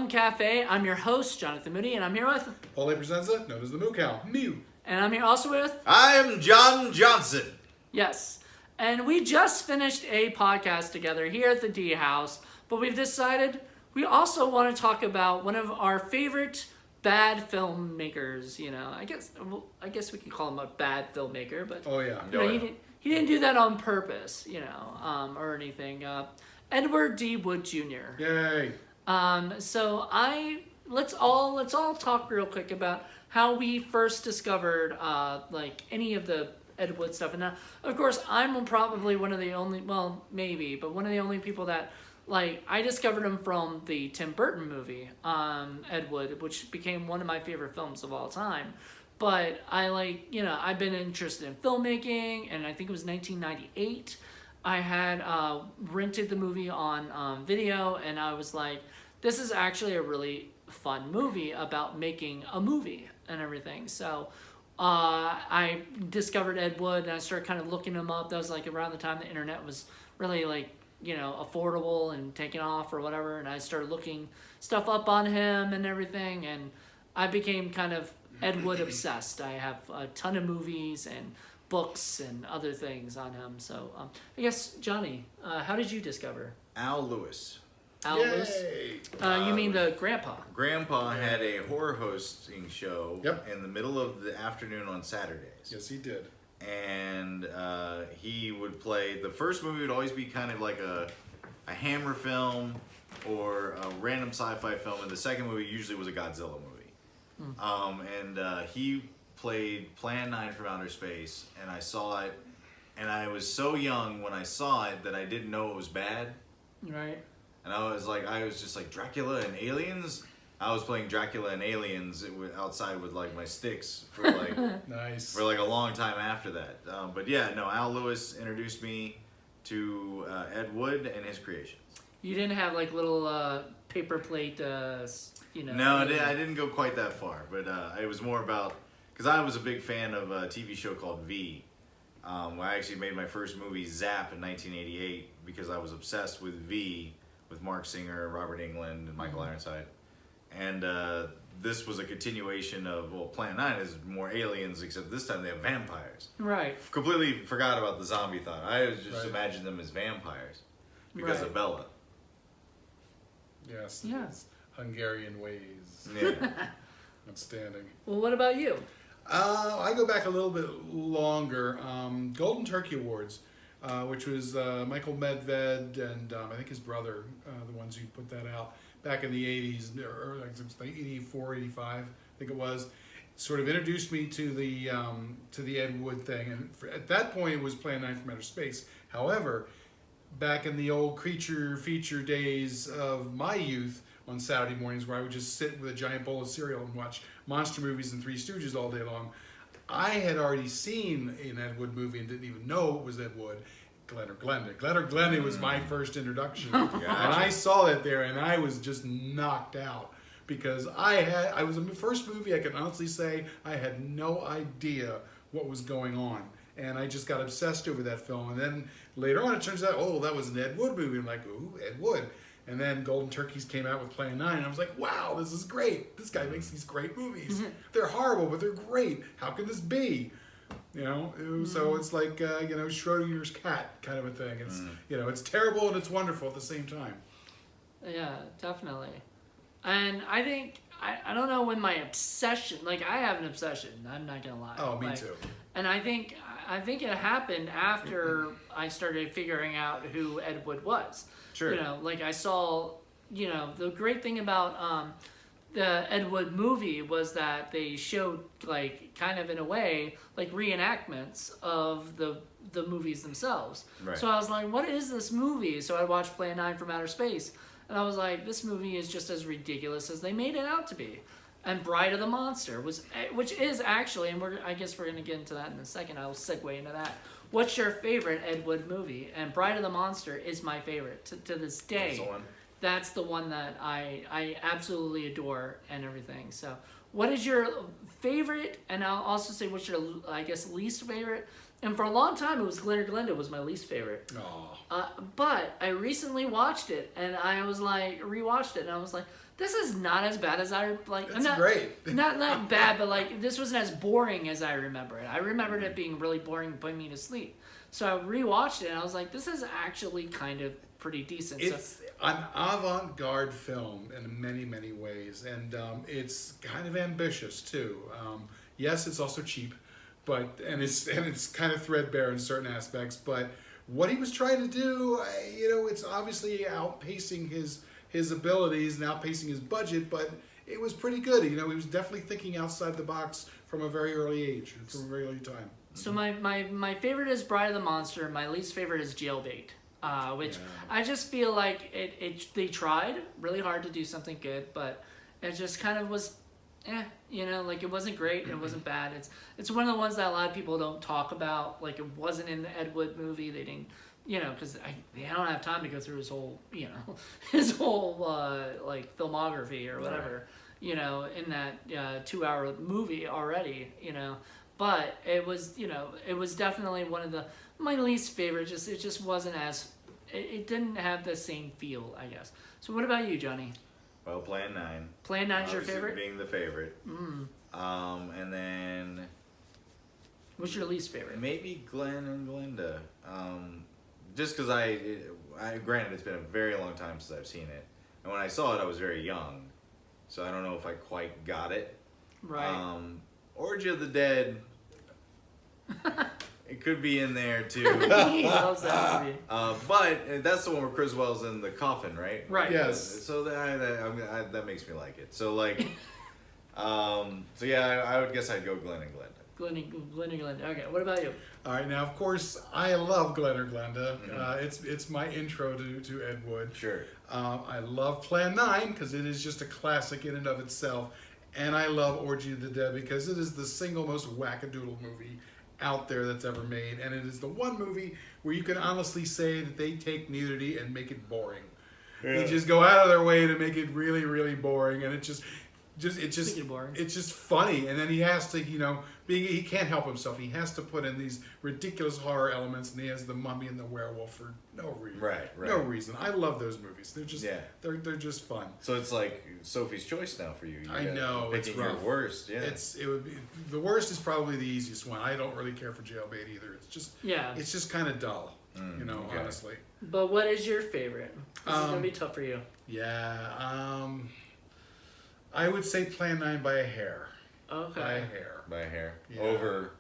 Film Cafe. I'm your host, Jonathan Moody, and I'm here with... Paulie Presenza, known as the Moo Cow. Mew. And I'm here also with... I'm John Johnson. Yes. And we just finished a podcast together here at the D House, but we've decided we also want to talk about one of our favorite bad filmmakers. You know, I guess we could call him a bad filmmaker, but Oh, yeah. you know, he didn't do that on purpose, you know, or anything. Edward D. Wood Jr. Yay. So let's all talk real quick about how we first discovered like any of the Ed Wood stuff. And now, of course, I'm probably one of the only, well, maybe, but one of the only people that, like, I discovered him from the Tim Burton movie, Ed Wood, which became one of my favorite films of all time. But I've been interested in filmmaking, and I think it was 1998. I had rented the movie on video, and I was like, this is actually a really fun movie about making a movie and everything. So I discovered Ed Wood, and I started kind of looking him up. That was like around the time the internet was really affordable and taking off or whatever, and I started looking stuff up on him and everything, and I became kind of Ed Wood obsessed. I have a ton of movies and books and other things on him. So I guess, Johnny, how did you discover Al Lewis. Al Yay. Lewis? You mean the grandpa? Grandpa had a horror hosting show Yep. in the middle of the afternoon on Saturdays. Yes, he did. And he would play, the first movie would always be kind of like a Hammer film or a random sci-fi film, and the second movie usually was a Godzilla movie. He played Plan 9 from Outer Space, and I saw it, and I was so young when I saw it that I didn't know it was bad. Right. And I was just like, Dracula and aliens? I was playing Dracula and aliens outside with like my sticks for like Nice. for like a long time after that. But yeah, no, Al Lewis introduced me to Ed Wood and his creations. You didn't have like little paper plate, No, I didn't go quite that far, but it was more about, because I was a big fan of a TV show called V. I actually made my first movie, Zap, in 1988 because I was obsessed with V, with Mark Singer, Robert Englund, and Michael Ironside. And this was a continuation of, well, Plan 9 is more aliens, except this time they have vampires. Right. Completely forgot about the zombie thought. I was just Right. imagined them as vampires because Right. of Bella. Yes. Yes. Hungarian ways. Yeah. Outstanding. Well, what about you? I go back a little bit longer. Golden Turkey Awards, which was Michael Medved and I think his brother, the ones who put that out back in the 80s, or like 84, 85, I think it was. Sort of introduced me to the Ed Wood thing, and at that point it was Plan 9 from Outer Space. However, back in the old creature feature days of my youth, on Saturday mornings where I would just sit with a giant bowl of cereal and watch monster movies and Three Stooges all day long, I had already seen an Ed Wood movie and didn't even know it was Ed Wood. Glen or Glenda was my first introduction. Gotcha. And I saw it there and I was just knocked out because I was the first movie I can honestly say I had no idea what was going on. And I just got obsessed over that film. And then later on it turns out, oh, that was an Ed Wood movie. I'm like, ooh, Ed Wood. And then Golden Turkeys came out with Plan 9, and I was like, wow, this is great. This guy makes these great movies. They're horrible, but they're great. How can this be? You know, so it's like, Schrodinger's cat kind of a thing. It's, it's terrible and it's wonderful at the same time. Yeah, definitely. And I think, I don't know when my obsession, like I have an obsession, I'm not going to lie. Oh, me too. And I think it happened after I started figuring out who Ed Wood was. Sure. You know, like I saw, the great thing about the Ed Wood movie was that they showed, like, kind of in a way, like reenactments of the movies themselves. Right. So I was like, what is this movie? So I watched Plan 9 from Outer Space, and I was like, this movie is just as ridiculous as they made it out to be. And Bride of the Monster which is actually, and I guess we're gonna get into that in a second. I'll segue into that. What's your favorite Ed Wood movie? And Bride of the Monster is my favorite to this day. That's the one. That's the one that I absolutely adore and everything. So, what is your favorite? And I'll also say what's your, I guess, least favorite. And for a long time, it was Glen or Glenda was my least favorite. Oh. But I recently watched it, and I was like, rewatched it, and I was like, this is not as bad as I like. It's not, great. not bad, but like this wasn't as boring as I remember it. I remembered it being really boring and putting me to sleep. So I rewatched it and I was like, this is actually kind of pretty decent. It's an avant-garde film in many, many ways, and it's kind of ambitious too. Yes, it's also cheap, and it's kind of threadbare in certain aspects. But what he was trying to do, it's obviously outpacing his abilities and outpacing his budget, but it was pretty good. He was definitely thinking outside the box from a very early age, from a very early time. So my favorite is Bride of the Monster. My least favorite is Jailbait, which I just feel like they tried really hard to do something good, but it just kind of was, like it wasn't great, it wasn't bad. It's one of the ones that a lot of people don't talk about. Like it wasn't in the Ed Wood movie. They didn't, because they don't have time to go through his whole, his whole like filmography or whatever, in that 2-hour movie already, But it was, it was definitely one of my least favorite. It just wasn't as, it didn't have the same feel, I guess. So what about you, Johnny? Well, Plan 9. Plan 9 is your Obviously favorite? being the favorite. And then What's your least favorite? maybe Glenn and Glinda. Just because granted, it's been a very long time since I've seen it. And when I saw it, I was very young. So I don't know if I quite got it. Right. Orgy of the Dead. It could be in there too. He loves that movie. But that's the one where Criswell's in the coffin, right? Right. Yes. So that makes me like it. So like, so yeah, I would guess I'd go Glenn and Glenda. Glenn and Glenda. Okay, what about you? All right, now of course I love Glenn or Glenda. It's my intro to Ed Wood. Sure. I love Plan 9 because it is just a classic in and of itself, and I love Orgy of the Dead because it is the single most wackadoodle movie out there that's ever made, and it is the one movie where you can honestly say that they take nudity and make it boring. They just go out of their way to make it really, really boring, and it's just funny. And then he has to, he can't help himself. He has to put in these ridiculous horror elements, and he has the mummy and the werewolf for no reason. Right. No reason. I love those movies. They're just they're just fun. So it's like Sophie's Choice now for you. I know, it's picking your rough. worst. Yeah. It would be the worst is probably the easiest one. I don't really care for Jailbait either. It's just kind of dull. Okay. Honestly. But what is your favorite? This is gonna be tough for you. Yeah. I would say Plan 9 by a hair. Okay. By a hair. By a hair. Yeah. Over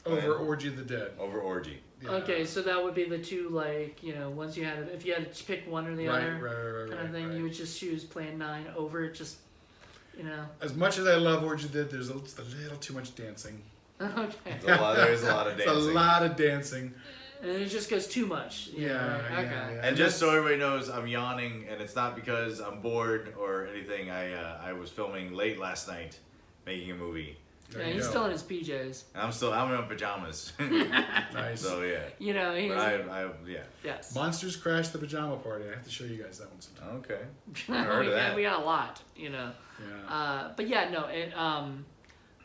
Orgy of the Dead. Over Orgy. Yeah. Okay, so that would be the two, like, once you had, if you had to pick one or the other kind of thing, you would just choose Plan 9 over it, just, As much as I love Orgy of the Dead, there's just a little too much dancing. Okay. There's a lot of dancing. It's a lot of dancing. And it just goes too much. Yeah. And just so everybody knows, I'm yawning, and it's not because I'm bored or anything. I was filming late last night, making a movie. There Yeah, you he's go. still in his PJs. And I'm in pajamas. Nice. So yeah. He's, Yeah. yes. Monsters Crash the Pajama Party. I have to show you guys that one sometime. Okay. I heard of that. We got a lot, Yeah. But yeah, no,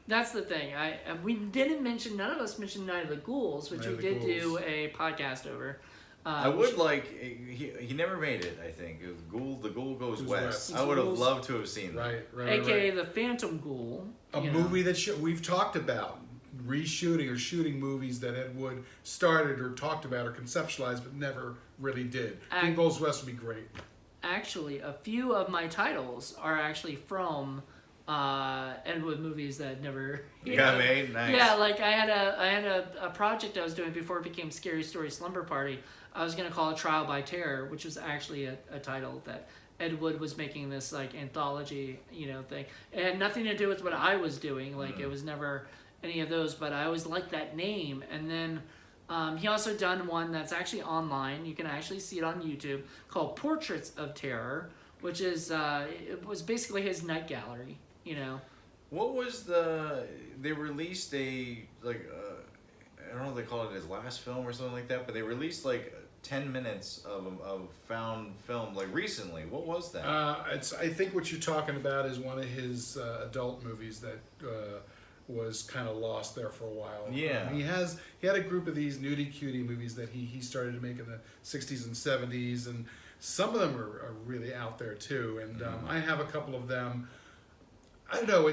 that's the thing. We didn't mention, none of us mentioned Night of the Ghouls, which Night we of the did do Ghouls. a podcast over. I would like. He never made it. I think it was The Ghoul Goes West. West. I would have loved to have seen that. Right. AKA the Phantom Ghoul. A movie that we've talked about reshooting or shooting movies that Ed Wood started or talked about or conceptualized but never really did. Ghoul Goes West would be great. Actually, a few of my titles are actually from Ed Wood movies that never got made. Nice. Yeah, like I had a project I was doing before it became Scary Story Slumber Party. I was gonna call it Trial by Terror, which was actually a title that Ed Wood was making this like anthology, thing. It had nothing to do with what I was doing. Like it was never any of those, but I always liked that name. And then he also done one that's actually online. You can actually see it on YouTube called Portraits of Terror, which is it was basically his night gallery. What was they released I don't know if they call it his last film or something like that, but they released like 10 minutes of found film like recently. What was that? I think what you're talking about is one of his adult movies that was kind of lost there for a while. Yeah. He had a group of these nudie cutie movies that he started to make in the 60s and 70s, and some of them are really out there too. And I have a couple of them. I don't know.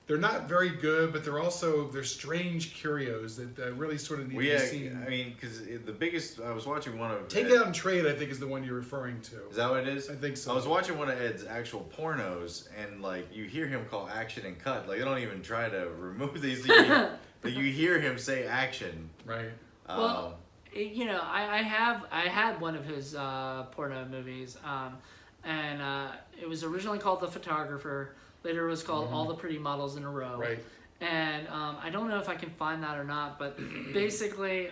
They're not very good, but they're strange curios that really sort of need to be seen. I mean, because the biggest, I was watching one of... Take It Out and Trade, I think, is the one you're referring to. Is that what it is? I think so. I was watching one of Ed's actual pornos, and like you hear him call action and cut. Like, they don't even try to remove these. Like, you hear him say action. Right. Well, you know, I had one of his porno movies, and it was originally called The Photographer. Later it was called All the Pretty Models in a Row. Right. And I don't know if I can find that or not, but basically,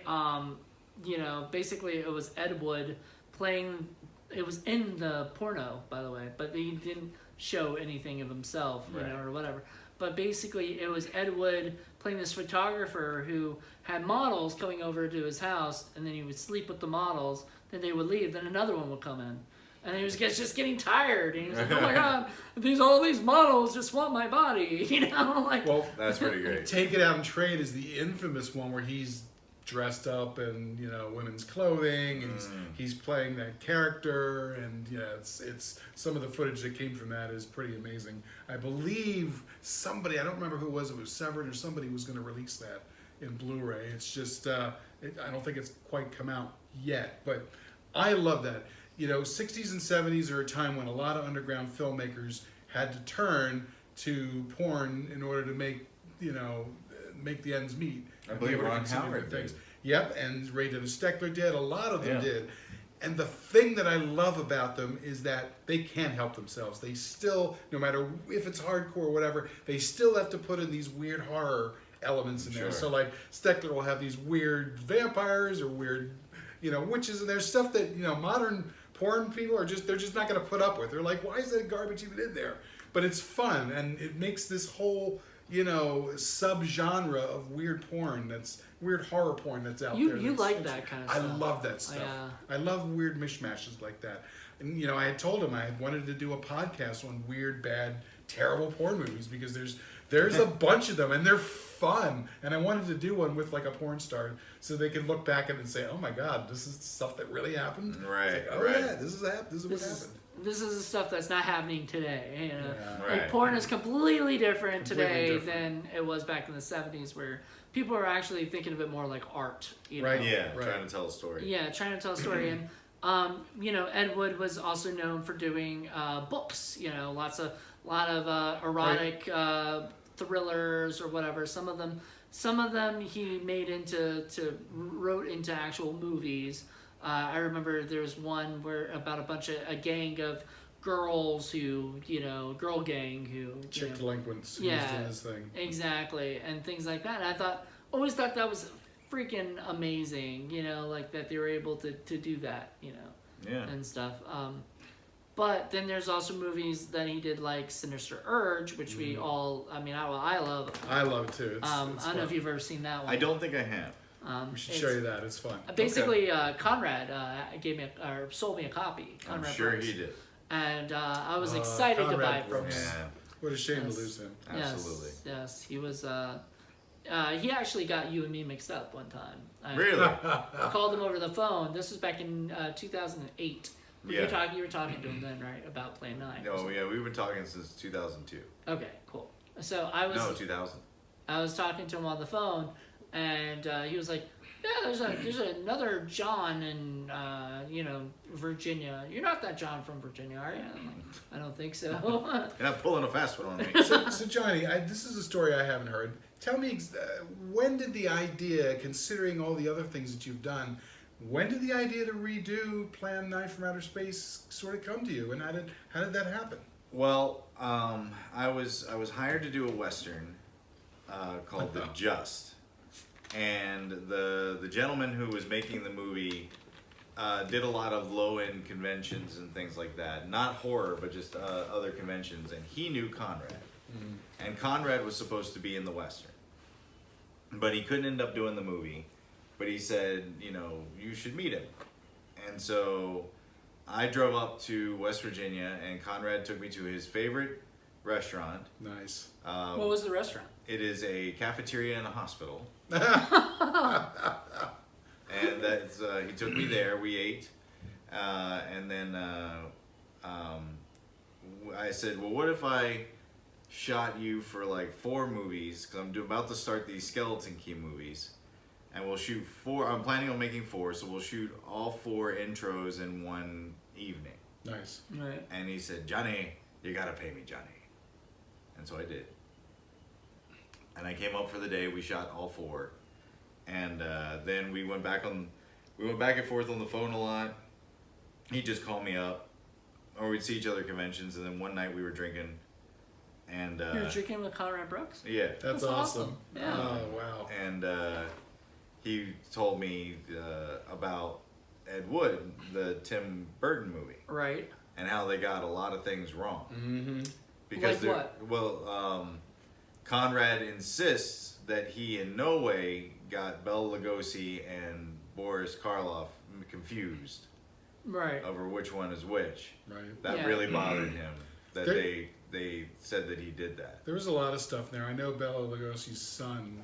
you know, basically it was Ed Wood playing. It was in the porno, by the way, but he didn't show anything of himself, you know, or whatever. But basically, it was Ed Wood playing this photographer who had models coming over to his house, and then he would sleep with the models. Then they would leave. Then another one would come in. And he was just getting tired, and he was like, "Oh my God, all these models just want my body," you know. Like, well, that's pretty great. Take It Out and Trade is the infamous one where he's dressed up in women's clothing, and he's playing that character, and it's some of the footage that came from that is pretty amazing. I believe somebody, I don't remember who it was Severin or somebody was going to release that in Blu-ray. It's just I don't think it's quite come out yet, but I love that. 60s and 70s are a time when a lot of underground filmmakers had to turn to porn in order to make the ends meet. I believe Ron Howard did. Yep, and Ray Dennis Steckler did. A lot of them did. And the thing that I love about them is that they can't help themselves. They still, no matter if it's hardcore or whatever, they still have to put in these weird horror elements in there. So like Steckler will have these weird vampires or weird, witches, and there's stuff that, modern porn people they're just not going to put up with. They're like, why is that garbage even in there? But it's fun, and it makes this whole, sub-genre of weird porn weird horror porn that's out there. You like that kind of stuff. I love that stuff. I love weird mishmashes like that. And, I had told him I had wanted to do a podcast on weird, bad, terrible porn movies because there's a bunch of them, and they're fun. And I wanted to do one with like a porn star so they could look back at it and say, oh my God, this is stuff that really happened. Right. Like, yeah, this is what happened. This is the stuff that's not happening today. Right. Like porn is completely different today than it was back in the 70s, where people are actually thinking of it more like art. Right. Yeah, trying to tell a story. Yeah, trying to tell a story. And Ed Wood was also known for doing books. A lot of erotic thrillers or whatever. Some of them he made wrote into actual movies. I remember there was one about a gang of girls who, girl gang who... Chick delinquents. Yeah, doing this thing. Exactly, and things like that. And I always thought that was freaking amazing, like that they were able to do that, and stuff. But then there's also movies that he did like Sinister Urge, which we all, I love. I love it too. I don't know if you've ever seen that one. I don't think I have. We should show you that. It's fun. Basically, Conrad sold me a copy. I'm Conrad sure Brooks. he did. And I was excited to buy it from him. Yeah. What a shame to lose him. Absolutely. Yes, he was. He actually got you and me mixed up one time. Really? I called him over the phone. This was back in 2008. You were talking to him then, right, about Plan 9? No, yeah, we've been talking since 2002. Okay, cool. So I was... No, 2000. I was talking to him on the phone, and he was like, yeah, there's another John in, Virginia. You're not that John from Virginia, are you? I'm like, I don't think so. You're not pulling a fast one on me. So Johnny, this is a story I haven't heard. Tell me, when did the idea, considering all the other things that you've done, when did the idea to redo Plan 9 from Outer Space sort of come to you, and how did that happen? Well, I was hired to do a Western called The Just, and the gentleman who was making the movie did a lot of low-end conventions and things like that. Not horror, but just other conventions, and he knew Conrad. And Conrad was supposed to be in the Western, but he couldn't end up doing the movie. But he said, you should meet him. And so I drove up to West Virginia, and Conrad took me to his favorite restaurant. Nice. What was the restaurant? It is a cafeteria in a hospital. And he took me there. We ate. And then I said, well, what if I shot you for like 4 movies? Because I'm about to start these Skeleton Key movies. And we'll shoot 4. I'm planning on making 4, so we'll shoot all 4 intros in one evening. Nice. Right. And he said, Johnny, you gotta pay me, Johnny. And so I did. And I came up for the day. We shot all 4, and then we went back and forth on the phone a lot. He'd just call me up, or we'd see each other at conventions. And then one night we were drinking, and You were drinking with Conrad Brooks? yeah, That's awesome. Yeah. Oh, wow. and he told me about Ed Wood, the Tim Burton movie, Right. and how they got a lot of things wrong. Mm-hmm. Because Like what? Well, Conrad insists that he in no way got Bela Lugosi and Boris Karloff confused Right. over which one is which. Right. That Yeah. really bothered him. That There- they said that he did that. There was a lot of stuff there. I know Bela Lugosi's son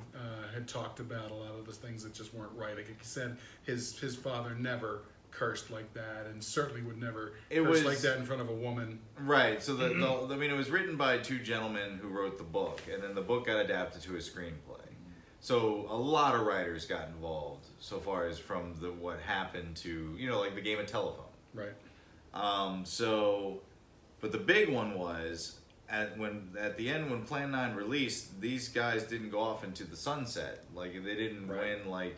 had talked about a lot of the things that just weren't right. Like he said, his father never cursed like that, and certainly would never curse like that in front of a woman. Right. So I mean, it was written by 2 gentlemen who wrote the book, and then the book got adapted to a screenplay. So a lot of writers got involved, so far as from what happened to, like the game of telephone. Right. But the big one was at the end when Plan 9 released, these guys didn't go off into the sunset. Like they didn't win. Like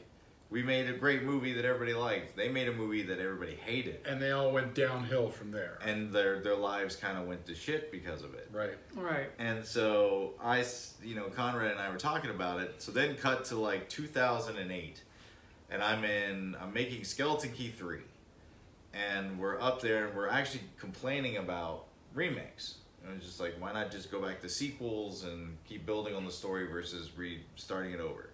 we made a great movie that everybody liked. They made a movie that everybody hated, And they all went downhill from there. and their lives kind of went to shit because of it. Right. Right. And so Conrad and I were talking about it. So then cut to like 2008, and I'm making Skeleton Key 3, and we're up there and we're actually complaining about remakes. And it's just like, why not just go back to sequels and keep building on the story versus starting it over?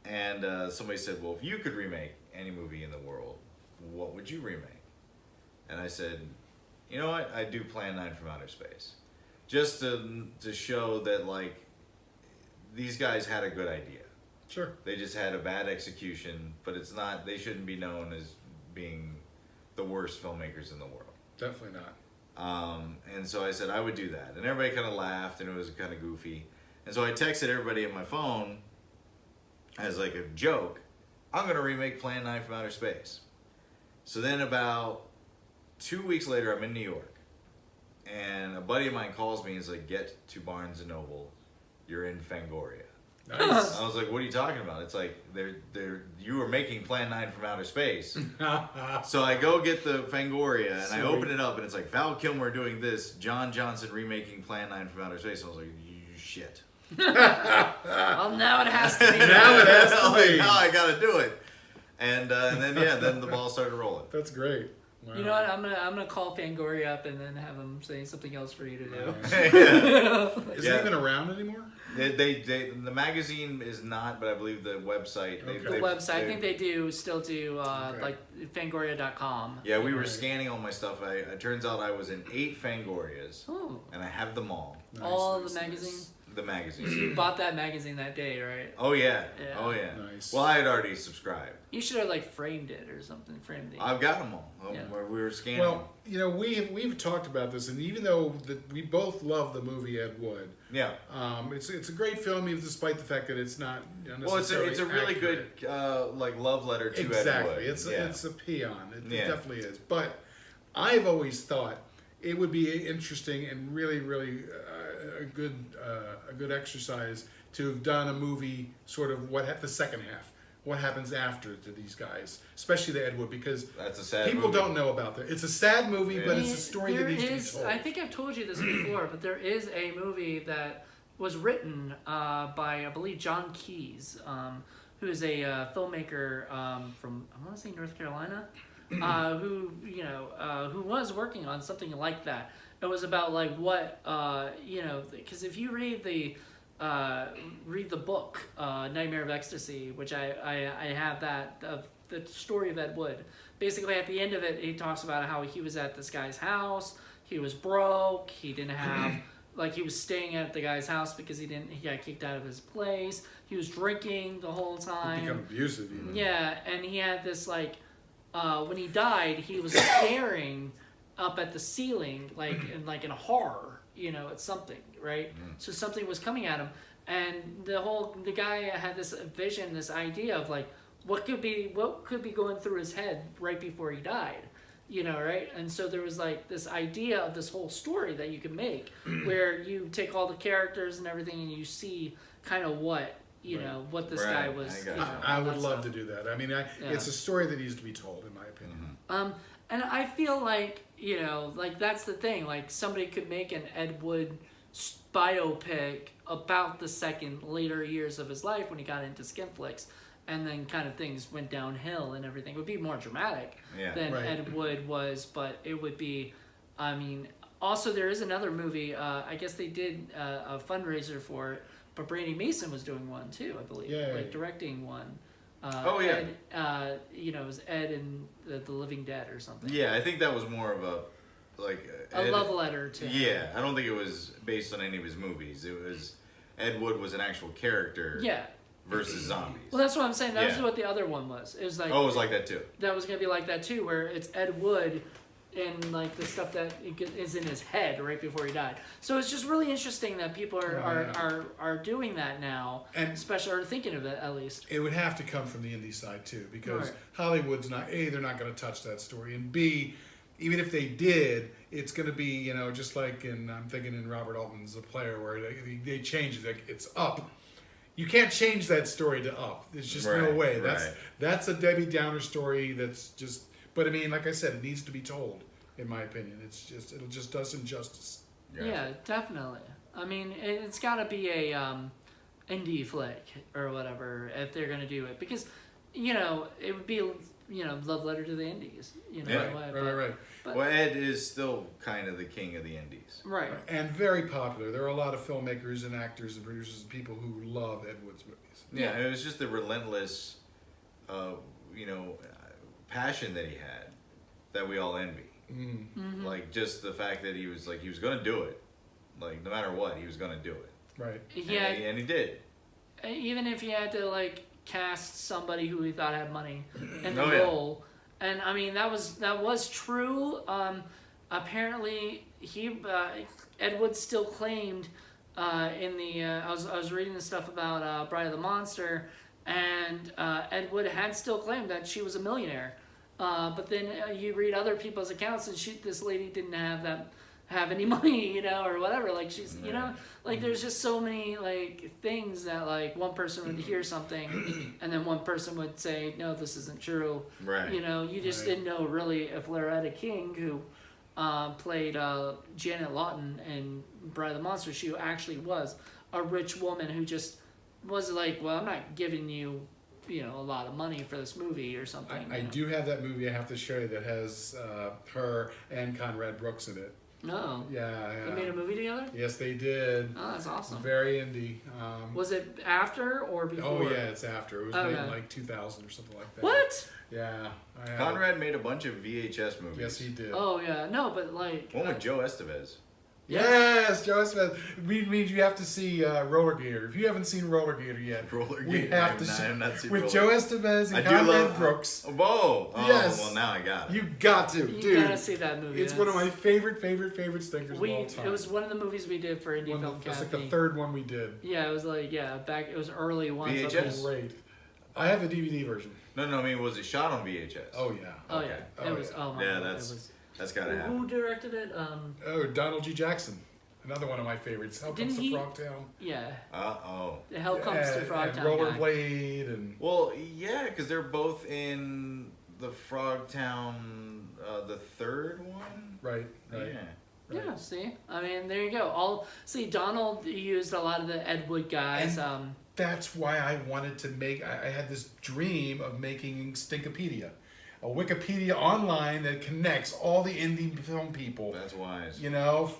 And somebody said, well, if you could remake any movie in the world, what would you remake? And I said, you know what? I'd do Plan 9 from Outer Space. Just to show that, like, these guys had a good idea. Sure. They just had a bad execution, but they shouldn't be known as being the worst filmmakers in the world. Definitely not. And so I said I would do that. And everybody kind of laughed, and it was kind of goofy. And so I texted everybody on my phone as like a joke, I'm going to remake Plan 9 from Outer Space. So then about 2 weeks later, I'm in New York. And a buddy of mine calls me and is like, get to Barnes & Noble. You're in Fangoria. Nice. I was like, what are you talking about? It's like, you were making Plan 9 from Outer Space. So I go get the Fangoria, and I open it up, and it's like, Val Kilmer doing this, John Johnson remaking Plan 9 from Outer Space. I was like, shit. Well, now it has to be. Now it has to be. Now I gotta do it. And then the ball started rolling. That's great. Wow. You know what? I'm gonna call Fangoria up and then have them say something else for you to do. Is it even around anymore? The magazine is not, but I believe the website. Okay. The website, I think they still do like Fangoria.com. Yeah, we were scanning all my stuff. It turns out I was in 8 Fangorias, Oh, and I have them all. Nice, all nice, the nice. magazines. The magazine. You bought that magazine that day, right? Oh yeah. Yeah. Oh yeah. Nice. Well, I had already subscribed. You should have like framed it or something. Framed the. I've got them all. Yeah. Where we were scanning. Well, we've talked about this, and even though we both love the movie Ed Wood, yeah. it's a great film, even despite the fact that it's not Well, it's a really accurate. good like love letter to Exactly. Ed Wood. It's a peon. It Yeah. definitely is. But I've always thought it would be interesting and really, really a good exercise to have done a movie sort of the second half. What happens after to these guys, especially the Ed Wood, because That's a sad people movie. don't know about that. It's a sad movie, but it's a story that There needs is- to be told. I think I've told you this before, but there is a movie that was written by, I believe, John Keyes, who is a filmmaker from, I want to say, North Carolina, who was working on something like that. It was about like what because if you read the book Nightmare of Ecstasy, which I have that of the story of Ed Wood. Basically, at the end of it, he talks about how he was at this guy's house. He was broke. He didn't have he was staying at the guy's house because he got kicked out of his place. He was drinking the whole time. Become abusive, even. Yeah, and he had this when he died, he was staring up at the ceiling, like in horror, at something, right? So something was coming at him, and the guy had this vision, this idea of like what could be going through his head right before he died, right? And so there was like this idea of this whole story that you could make, where you take all the characters and everything, and you see kind of what what this guy was. I would love to do that. I mean, it's a story that needs to be told, in my opinion. And I feel like, like that's the thing. Like somebody could make an Ed Wood biopic about the later years of his life when he got into skin flicks, and then kind of things went downhill and everything. It would be more dramatic than Ed Wood was, but it would be, I mean, also there is another movie, I guess they did a fundraiser for it, but Brandy Mason was doing one too, I believe, directing one. Ed, it was Ed and the Living Dead or something. Yeah, I think that was more of a a love letter to him. Yeah, I don't think it was based on any of his movies. It was Ed Wood was an actual character. Yeah. Versus zombies. Well, that's what I'm saying. That was what the other one was. It was like. Oh, it was like that too. That was gonna be like that too, where it's Ed Wood and like the stuff that is in his head right before he died. So it's just really interesting that people are doing that now, and especially are thinking of it at least. It would have to come from the indie side too, because Hollywood's not they're not going to touch that story, and B, even if they did, it's going to be just like I'm thinking in Robert Altman's The Player, where they change it, like it's Up. You can't change that story to Up. There's just no way. That's a Debbie Downer story. That's just. But I mean, like I said, it needs to be told. In my opinion, it'll just does injustice. Yeah, definitely. I mean, it's got to be a indie flick or whatever if they're gonna do it, because it would be love letter to the indies. Right. But, well, Ed is still kind of the king of the indies. Right. And very popular. There are a lot of filmmakers and actors and producers and people who love Ed Wood's movies. Yeah, it was just the relentless, passion that he had that we all envy. Mm-hmm. Like just the fact that he was going to do it. Like no matter what, he was going to do it. Right. Yeah. And he did. Even if he had to cast somebody who he thought had money in the role. And I mean that was true. Apparently Ed Wood still claimed in the I was reading the stuff about Bride of the Monster, and Ed Wood had still claimed that she was a millionaire. But then you read other people's accounts, and this lady didn't have any money, or whatever. Like she's, there's just so many things that one person would hear something, and then one person would say, no, this isn't true. Right. You just didn't know really if Loretta King, who played Janet Lawton in Bride of the Monster, she actually was a rich woman who just was like, well, I'm not giving you a lot of money for this movie or something. I do have that movie I have to show you that has her and Conrad Brooks in it. No. Yeah. They made a movie together? Yes, they did. Oh, that's awesome. It's very indie. Was it after or before? Oh, yeah, it's after. It was made in 2000 or something like that. What? Yeah. Conrad made a bunch of VHS movies. Yes, he did. Oh, yeah. No, but one with Joe Estevez. Yes, Joe Smith. Means you have to see Roller Gator. If you haven't seen Roller Gator yet, we have to see. I have not seen with Roller. Joe Estevez and Conrad Brooks. Whoa! Oh, yes. Well, now I got it. You got to, dude. You gotta see that movie. It's one of my favorite stinkers of all time. It was one of the movies we did for Indie Film Cafe. It's like the third one we did. Yeah, it was back. It was early ones. VHS. Great. I have the DVD version. No. I mean, was it shot on VHS? Oh yeah. Oh yeah. It was. Oh my God. That's gotta happen. Who directed it? Donald G. Jackson. Another one of my favorites. Hell Comes to Frogtown. Yeah. The Hell Comes to Frogtown. And Rollerblade and. Well, yeah, because they're both in the Frogtown, the third one. Right. Yeah. Yeah. See, I mean, there you go. Donald used a lot of the Ed Wood guys. And that's why I wanted to make. I had this dream of making Stinkopedia. A Wikipedia online that connects all the indie film people. That's wise.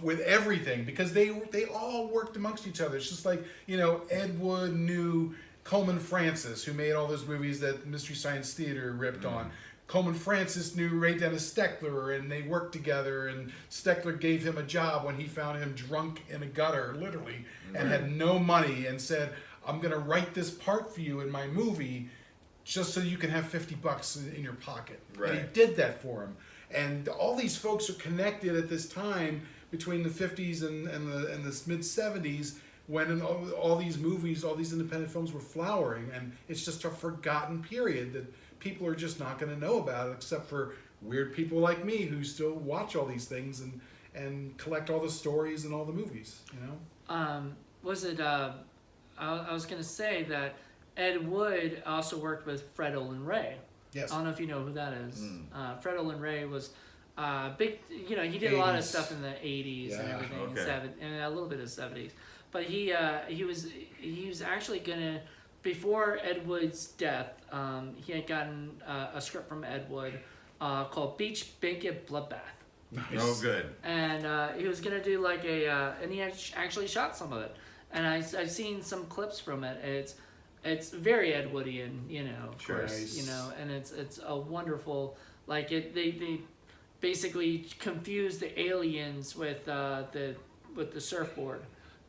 With everything, because they all worked amongst each other. It's just like, Ed Wood knew Coleman Francis, who made all those movies that Mystery Science Theater ripped on. Coleman Francis knew Ray Dennis Steckler, and they worked together, and Steckler gave him a job when he found him drunk in a gutter, literally, and had no money, and said, I'm going to write this part for you in my movie. just so you can have $50 in your pocket. Right. And he did that for him. And all these folks are connected at this time between the 50s and the mid 70s when all these movies, all these independent films were flowering, and it's just a forgotten period that people are just not going to know about, except for weird people like me who still watch all these things and collect all the stories and all the movies, you know? Was it, I was going to say that Ed Wood also worked with Fred Olen Ray. Yes. I don't know if you know who that is. Fred Olen Ray was big, you know, he did a lot of 80s. stuff in the 80s and Yeah, everything, okay. and a little bit of 70s. But he was actually going to, before Ed Wood's death, he had gotten a script from Ed Wood called Beach Blanket Bloodbath. Nice. Oh, good. And he was gonna do like and he actually shot some of it, and I've seen some clips from it. It's very Ed Woodian, you know, of Sure. course, Nice. you know, and it's a wonderful, like they basically confuse the aliens with the surfboard.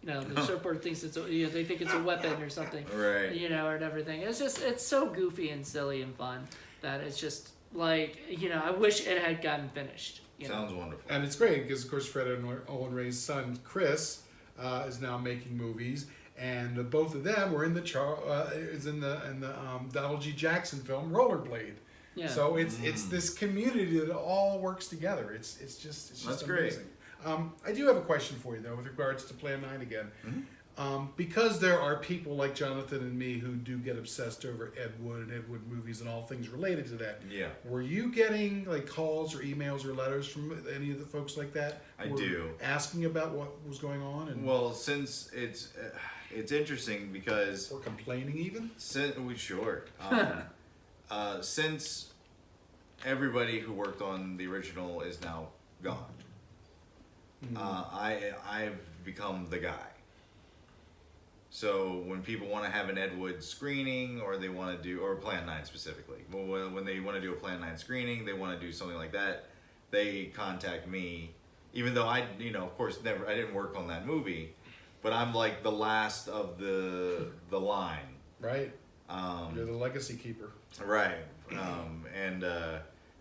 You know, the surfboard thinks it's a, you know, they think it's a weapon or something, Right. you know, and everything. It's so goofy and silly and fun that it's just like, you know, I wish it had gotten finished. You know? Sounds wonderful. And it's great because, of course, Fred Olen Ray's son Chris is now making movies, and both of them were in the Donald G. Jackson film Rollerblade. Yeah. So it's this community that all works together. It's just That's great. amazing. I do have a question for you though, with regards to Plan 9 again. Because there are people like Jonathan and me who do get obsessed over Ed Wood and Ed Wood movies and all things related to that. Yeah. Were you getting like calls or emails or letters from any of the folks like that? I who were do. Asking about what was going on and Well, since it's interesting because or complaining even? sure. Since everybody who worked on the original is now gone, I've become the guy. So when people want to have an Ed Wood screening, or they want to do, or Plan 9 specifically, when they want to do a Plan 9 screening, they want to do something like that, they contact me. Even though I, you know, of course, I didn't work on that movie, but I'm like the last of the line. Right. You're the legacy keeper. Right.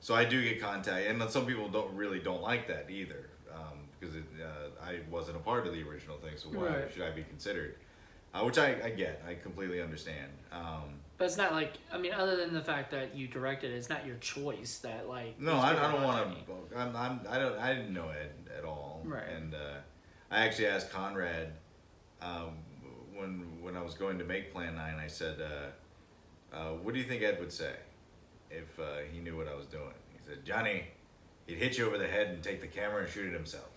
So I do get contact, and some people don't like that either, because I wasn't a part of the original thing, so why Right. should I be considered? Which I get, I completely understand. But it's not like, I mean, other than the fact that you directed it, it's not your choice that like. No, these I people don't want want to. I didn't know Ed at all. Right. And I actually asked Conrad when I was going to make Plan 9. I said, "What do you think Ed would say if he knew what I was doing?" He said, "Johnny, he'd hit you over the head and take the camera and shoot it himself."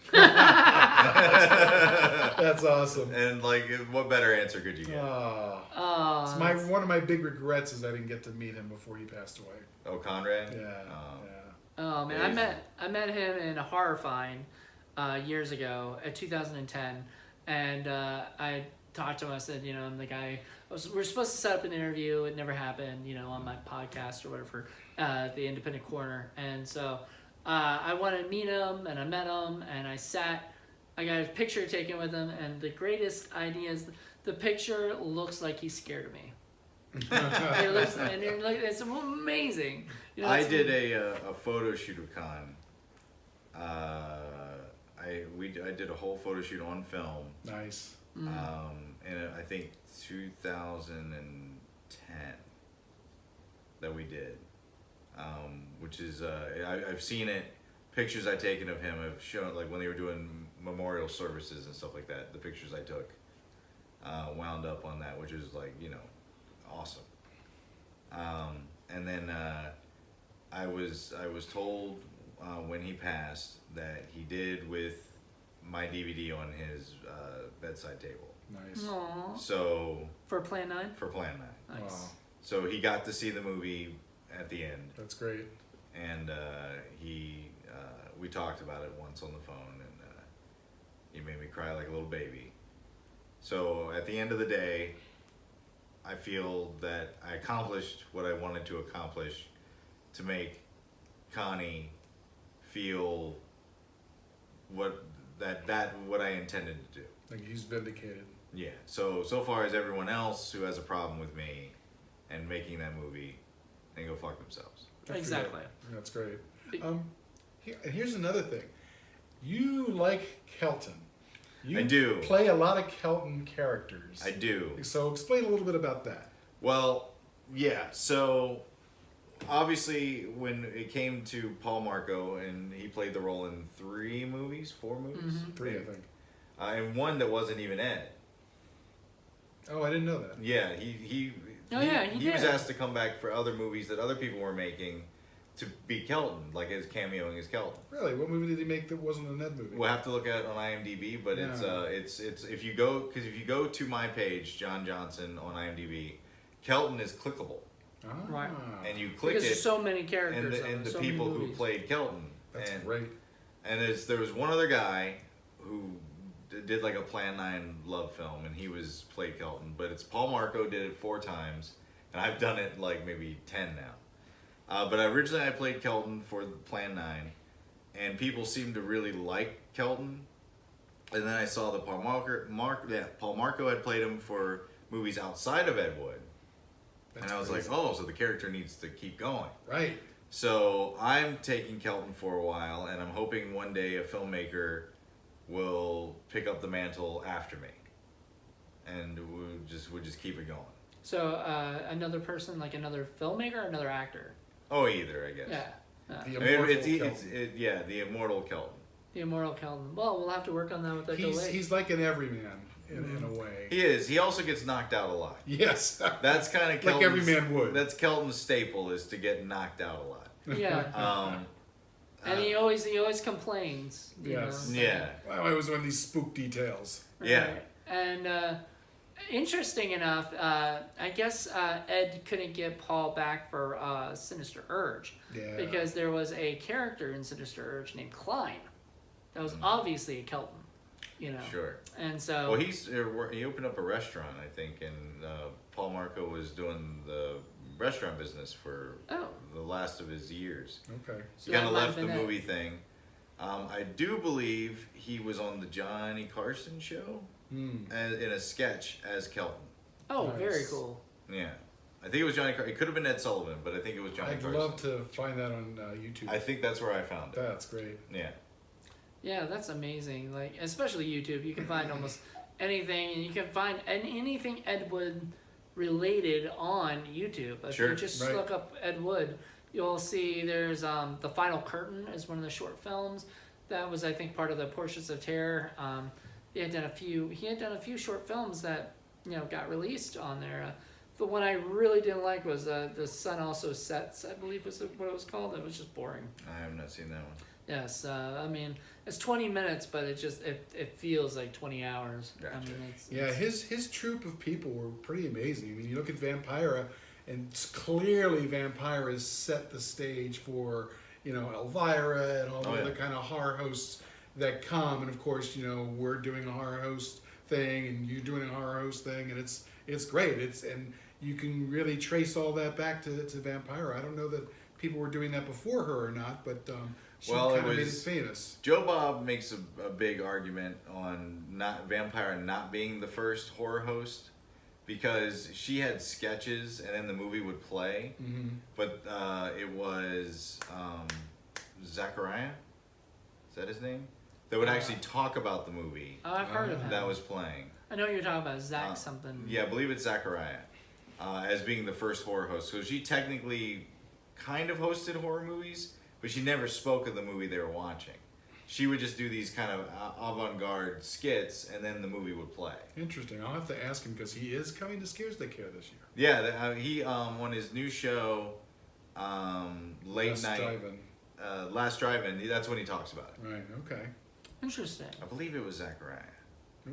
That's awesome. And like, what better answer could you get? It's one of my big regrets is I didn't get to meet him before he passed away. Oh, Conrad. Yeah. Oh man, I met him in Horrifying years ago at 2010, and I talked to him. I said, you know, I'm the guy. We're supposed to set up an interview. It never happened, you know, on my podcast or whatever, the Independent Corner. And so I wanted to meet him, and I met him, and I got a picture taken with him, and the greatest idea is the picture looks like he's scared of me. It's amazing. You know, I did a photo shoot with Con. I did a whole photo shoot on film. Nice. In I think 2010 that we did, which is I've seen it. Pictures I've taken of him have shown, like when they were doing memorial services and stuff like that. The pictures I took wound up on that, which is like, you know, awesome. And then I was told when he passed that he did with my DVD on his bedside table. Nice. Aww. So For Plan 9? for Plan 9. Nice. Wow. So he got to see the movie at the end, That's great. and we talked about it once on the phone, and he made me cry like a little baby. So at the end of the day, I feel that I accomplished what I wanted to accomplish to make Connie feel what I intended to do. Like he's vindicated. Yeah. So far as everyone else who has a problem with me and making that movie, and go fuck themselves. Exactly. That's great. Here's another thing. You like Kelton. I do. Play a lot of Kelton characters. I do. So explain a little bit about that. Well, yeah. So obviously, when it came to Paul Marco, and he played the role in 4 movies, 3, I think. And one that wasn't even Ed. Oh, I didn't know that. Yeah, he did. was asked to come back for other movies that other people were making to be Kelton, like his cameoing as Kelton. Really? What movie did he make that wasn't a Ned movie? We'll have to look at it on IMDb, but it's if you go to my page, John Johnson on IMDb, Kelton is clickable, Right. and you click Because it, there's so many characters and the so many people who movies. played Kelton. That's and, great. And there was one other guy who did like a Plan 9 love film, and he played Kelton. But it's Paul Marco did it 4 times, and I've done it like maybe 10 now. But originally I played Kelton for Plan 9, and people seemed to really like Kelton. And then I saw that Paul Marco had played him for movies outside of Ed Wood. That's and I was crazy. like, oh, so the character needs to keep going. Right. So I'm taking Kelton for a while, and I'm hoping one day a filmmaker will pick up the mantle after me, and we'll just keep it going. So another person, like another filmmaker, or another actor. Oh, either, I guess. Yeah. The I mean, immortal Kelton. yeah, the immortal Kelton. The immortal Kelton. Well, we'll have to work on that with Echo Lake. He's like an everyman in a way. He is. He also gets knocked out a lot. Yes. That's kind of like every man would. That's Kelton's staple, is to get knocked out a lot. Yeah. And he always complains. You Yes. know? Yeah. Well, it was one of these spook details. Yeah. Right. And interesting enough, I guess Ed couldn't get Paul back for Sinister Urge. Yeah. Because there was a character in Sinister Urge named Klein. That was obviously a Kelton. You know. Sure. And so. Well, he opened up a restaurant, I think, and Paul Marco was doing the restaurant business for the last of his years. Okay. So He kind that of might left have the been it. movie thing. I do believe he was on the Johnny Carson show in a sketch as Kelton. Oh, Nice. very cool. Yeah. I think it was Johnny Carson. It could have been Ed Sullivan, but I think it was Johnny I'd Carson. love to find that on YouTube. I think that's where I found it. That's great. Yeah. Yeah, that's amazing. Like, especially YouTube, you can find almost anything, and you can find anything Ed Wood related on YouTube. If Sure. you just Right. look up Ed Wood, you'll see there's The Final Curtain is one of the short films. That was, I think, part of the Portraits of Terror. He had done a few short films that got released on there. The one I really didn't like was The Sun Also Sets, I believe was what it was called. It was just boring. I have not seen that one. Yes, I mean it's 20 minutes, but it feels like 20 hours. I Gotcha. mean, Yeah, his troupe of people were pretty amazing. I mean, you look at Vampira, and clearly Vampira set the stage for Elvira and all the other kind of horror hosts that come. And of course, we're doing a horror host thing, and you're doing a horror host thing, and it's great. And you can really trace all that back to Vampira. I don't know that people were doing that before her or not, but she kind of made it famous. Joe Bob makes a big argument on Vampire not being the first horror host, because she had sketches and then the movie would play, but it was Zachariah, is that his name? That would actually talk about the movie Oh, I've heard of him. that was playing. I know what you're talking about, Zach something. Yeah, I believe it's Zachariah as being the first horror host. So she technically kind of hosted horror movies, but she never spoke of the movie they were watching. She would just do these kind of avant-garde skits, and then the movie would play. Interesting. I'll have to ask him, because he is coming to Scares They Care this year. Yeah, he on his new show, Late Night, Last Drive-In. That's when he talks about it. Right. Okay. Interesting. I believe it was Zachariah.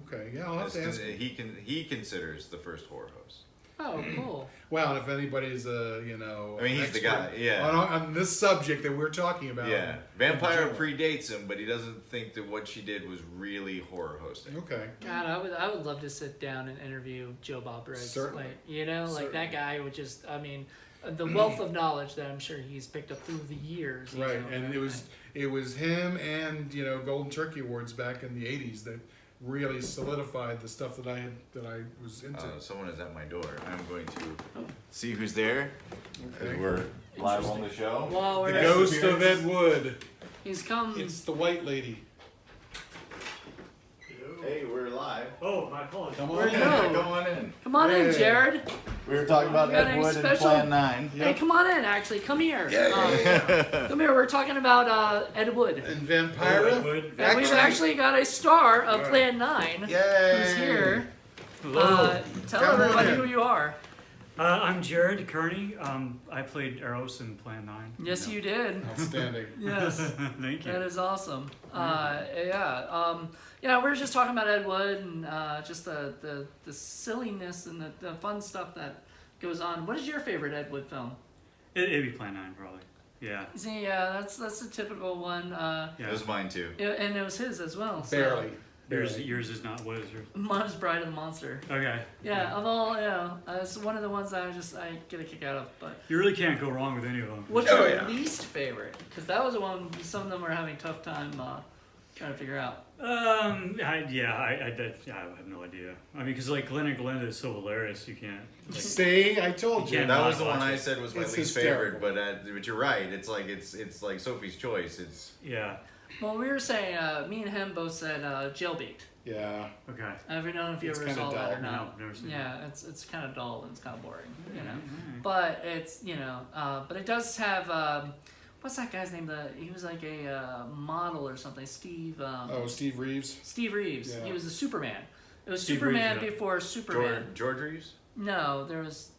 Okay. Yeah, I'll have to ask him. He considers the first horror host. Oh, cool. Well, if anybody's I mean, an he's the guy. expert Yeah. on this subject that we're talking about. Yeah, Vampire predates him, but he doesn't think that what she did was really horror hosting. Okay. God, I would love to sit down and interview Joe Bob Briggs. Certainly. Like that guy would just, I mean, the wealth of knowledge that I'm sure he's picked up through the years. Right, and it was him and Golden Turkey Awards back in the '80s that really solidified the stuff that I was into. Someone is at my door. I'm going to see who's there. Okay. We're live on the show. Well, The we're ghost of Ed Wood. he's come. It's the white lady. Hey, we're live. Oh, my apologies. Come Where'd on you in. go? Come on in. Come on in, Hey. Jared. We were talking about You got Ed any Wood and special- Plan 9. Hey, come on in. Actually, come here. Yeah. Come here. We're talking about Ed Wood. And Vampira. And we've actually got a star of Plan 9 Yay. who's here. Hello. Tell Come on everybody in. who you are. I'm Jared Kearney. I played Eros in Plan 9. Yes, you did. Outstanding. Yes. Thank you. That is awesome. Yeah, we were just talking about Ed Wood and just the silliness and the fun stuff that goes on. What is your favorite Ed Wood film? It'd be Plan 9, probably. Yeah. See, yeah, that's a typical one. Yeah. It was mine too. And it was his as well. So. Barely. Yours is not. What is yours? Mine's Bride of the Monster. Okay. Yeah, of all, it's one of the ones that I get a kick out of. But You really can't go wrong with any of them. what's Oh, your yeah. least favorite? Because that was the one some of them were having a tough time trying to figure out. I have no idea. I mean, because like Glenn and Glenda is so hilarious, you can't. Like, See, I told you. Yeah, That no, was the I one watched I it. said was my It's least hysterical. favorite, but you're right. It's like Sophie's Choice. It's yeah. Well, we were saying, me and him both said Jailbait. Yeah. Okay. I don't know if you It's ever kinda saw that or dull. not. No, never seen Yeah, it's kind of dull and it's kind of boring, you know. Alright. But it's but it does have what's that guy's name? He was like a model or something. Steve. Steve Reeves. Steve Reeves. Yeah. He was a Superman. It was Steve Superman Reeves, yeah. before Superman. George Reeves. No, there was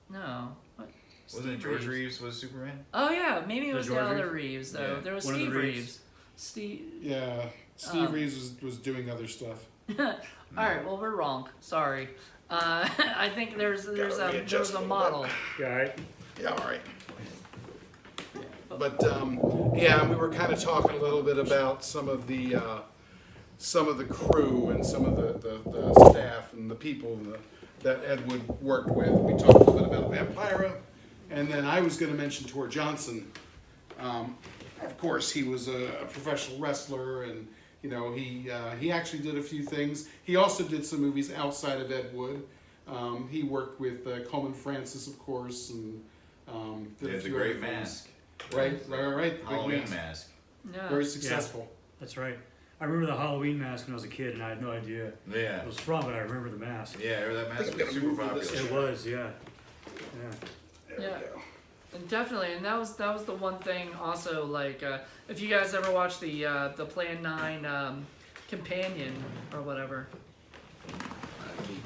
no. What? Wasn't it George Reeves was Superman? Oh yeah, maybe it was the George other Reeves? Reeves though. Yeah. There was One of the Steve Reeves. Reeves. Steve. Yeah. Steve Um, Reeves was doing other stuff. All right, well we're wrong. Sorry. I think there was readjust a a little model. Yeah. Right. Yeah, all right. But yeah, we were kind of talking a little bit about some of the crew and some of the staff and the people that Ed Wood worked with. We talked a little bit about Vampira, and then I was going to mention Tor Johnson. Of course, he was a professional wrestler, and he actually did a few things. He also did some movies outside of Ed Wood. He worked with Coleman Francis, of course, and did a The few Great other things. Mask. Right. The big Halloween mask. mask. Yeah. Very successful. That's right. I remember the Halloween mask when I was a kid, and I had no idea Yeah. it was from, but I remember the mask. Yeah, that mask I'm was gonna super move popular. this It was, yeah. Yeah. There Yeah. we go. And definitely, and that was the one thing also, like if you guys ever watch the Plan 9 companion or whatever.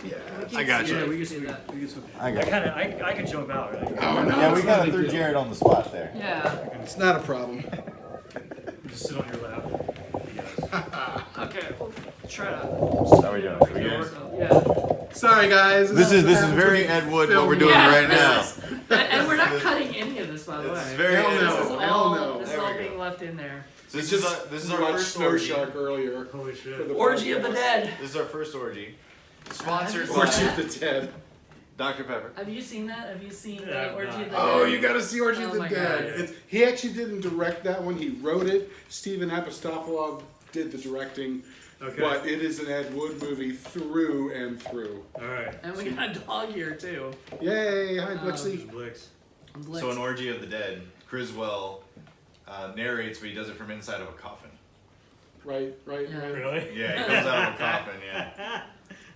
Yeah. I got you. Yeah, we can get see some. that. We get some. I I got kind of, I could jump out. Right? Oh, no, Yeah, we it's kind not of a threw big deal. Jared on the spot there. Yeah. It's not a problem. Just sit on your lap. You guys. Okay. We'll try to. How are we doing? Are we good? So, yeah. Sorry, guys. This is very Ed Wood what we're doing Yeah, right this now. is- and we're not cutting any of this, by the way. It's very Hell Ed no. This is Wood. Hell all, no. this is There all we go. being left in there. So this is our watched first Snow orgy. Shark earlier. Holy for shit. the Orgy of the podcast. Dead. This is our first orgy. Sponsored Have you seen by Orgy of the Dead. Dr. Pepper. Have you seen that? Have you seen Yeah, Orgy of the Dead? Oh, you got to see Orgy of Oh the my Dead. God. He actually didn't direct that one. He wrote it. Stephen Apostolopoulos did the directing. Okay. But it is an Ed Wood movie through and through. All right. And we got a dog here too. Yay! Hi, There's Blixie. Blix. Blix. So in Orgy of the Dead, Criswell narrates, but he does it from inside of a coffin. Right. Yeah. Really? Yeah, he comes out of a coffin. Yeah.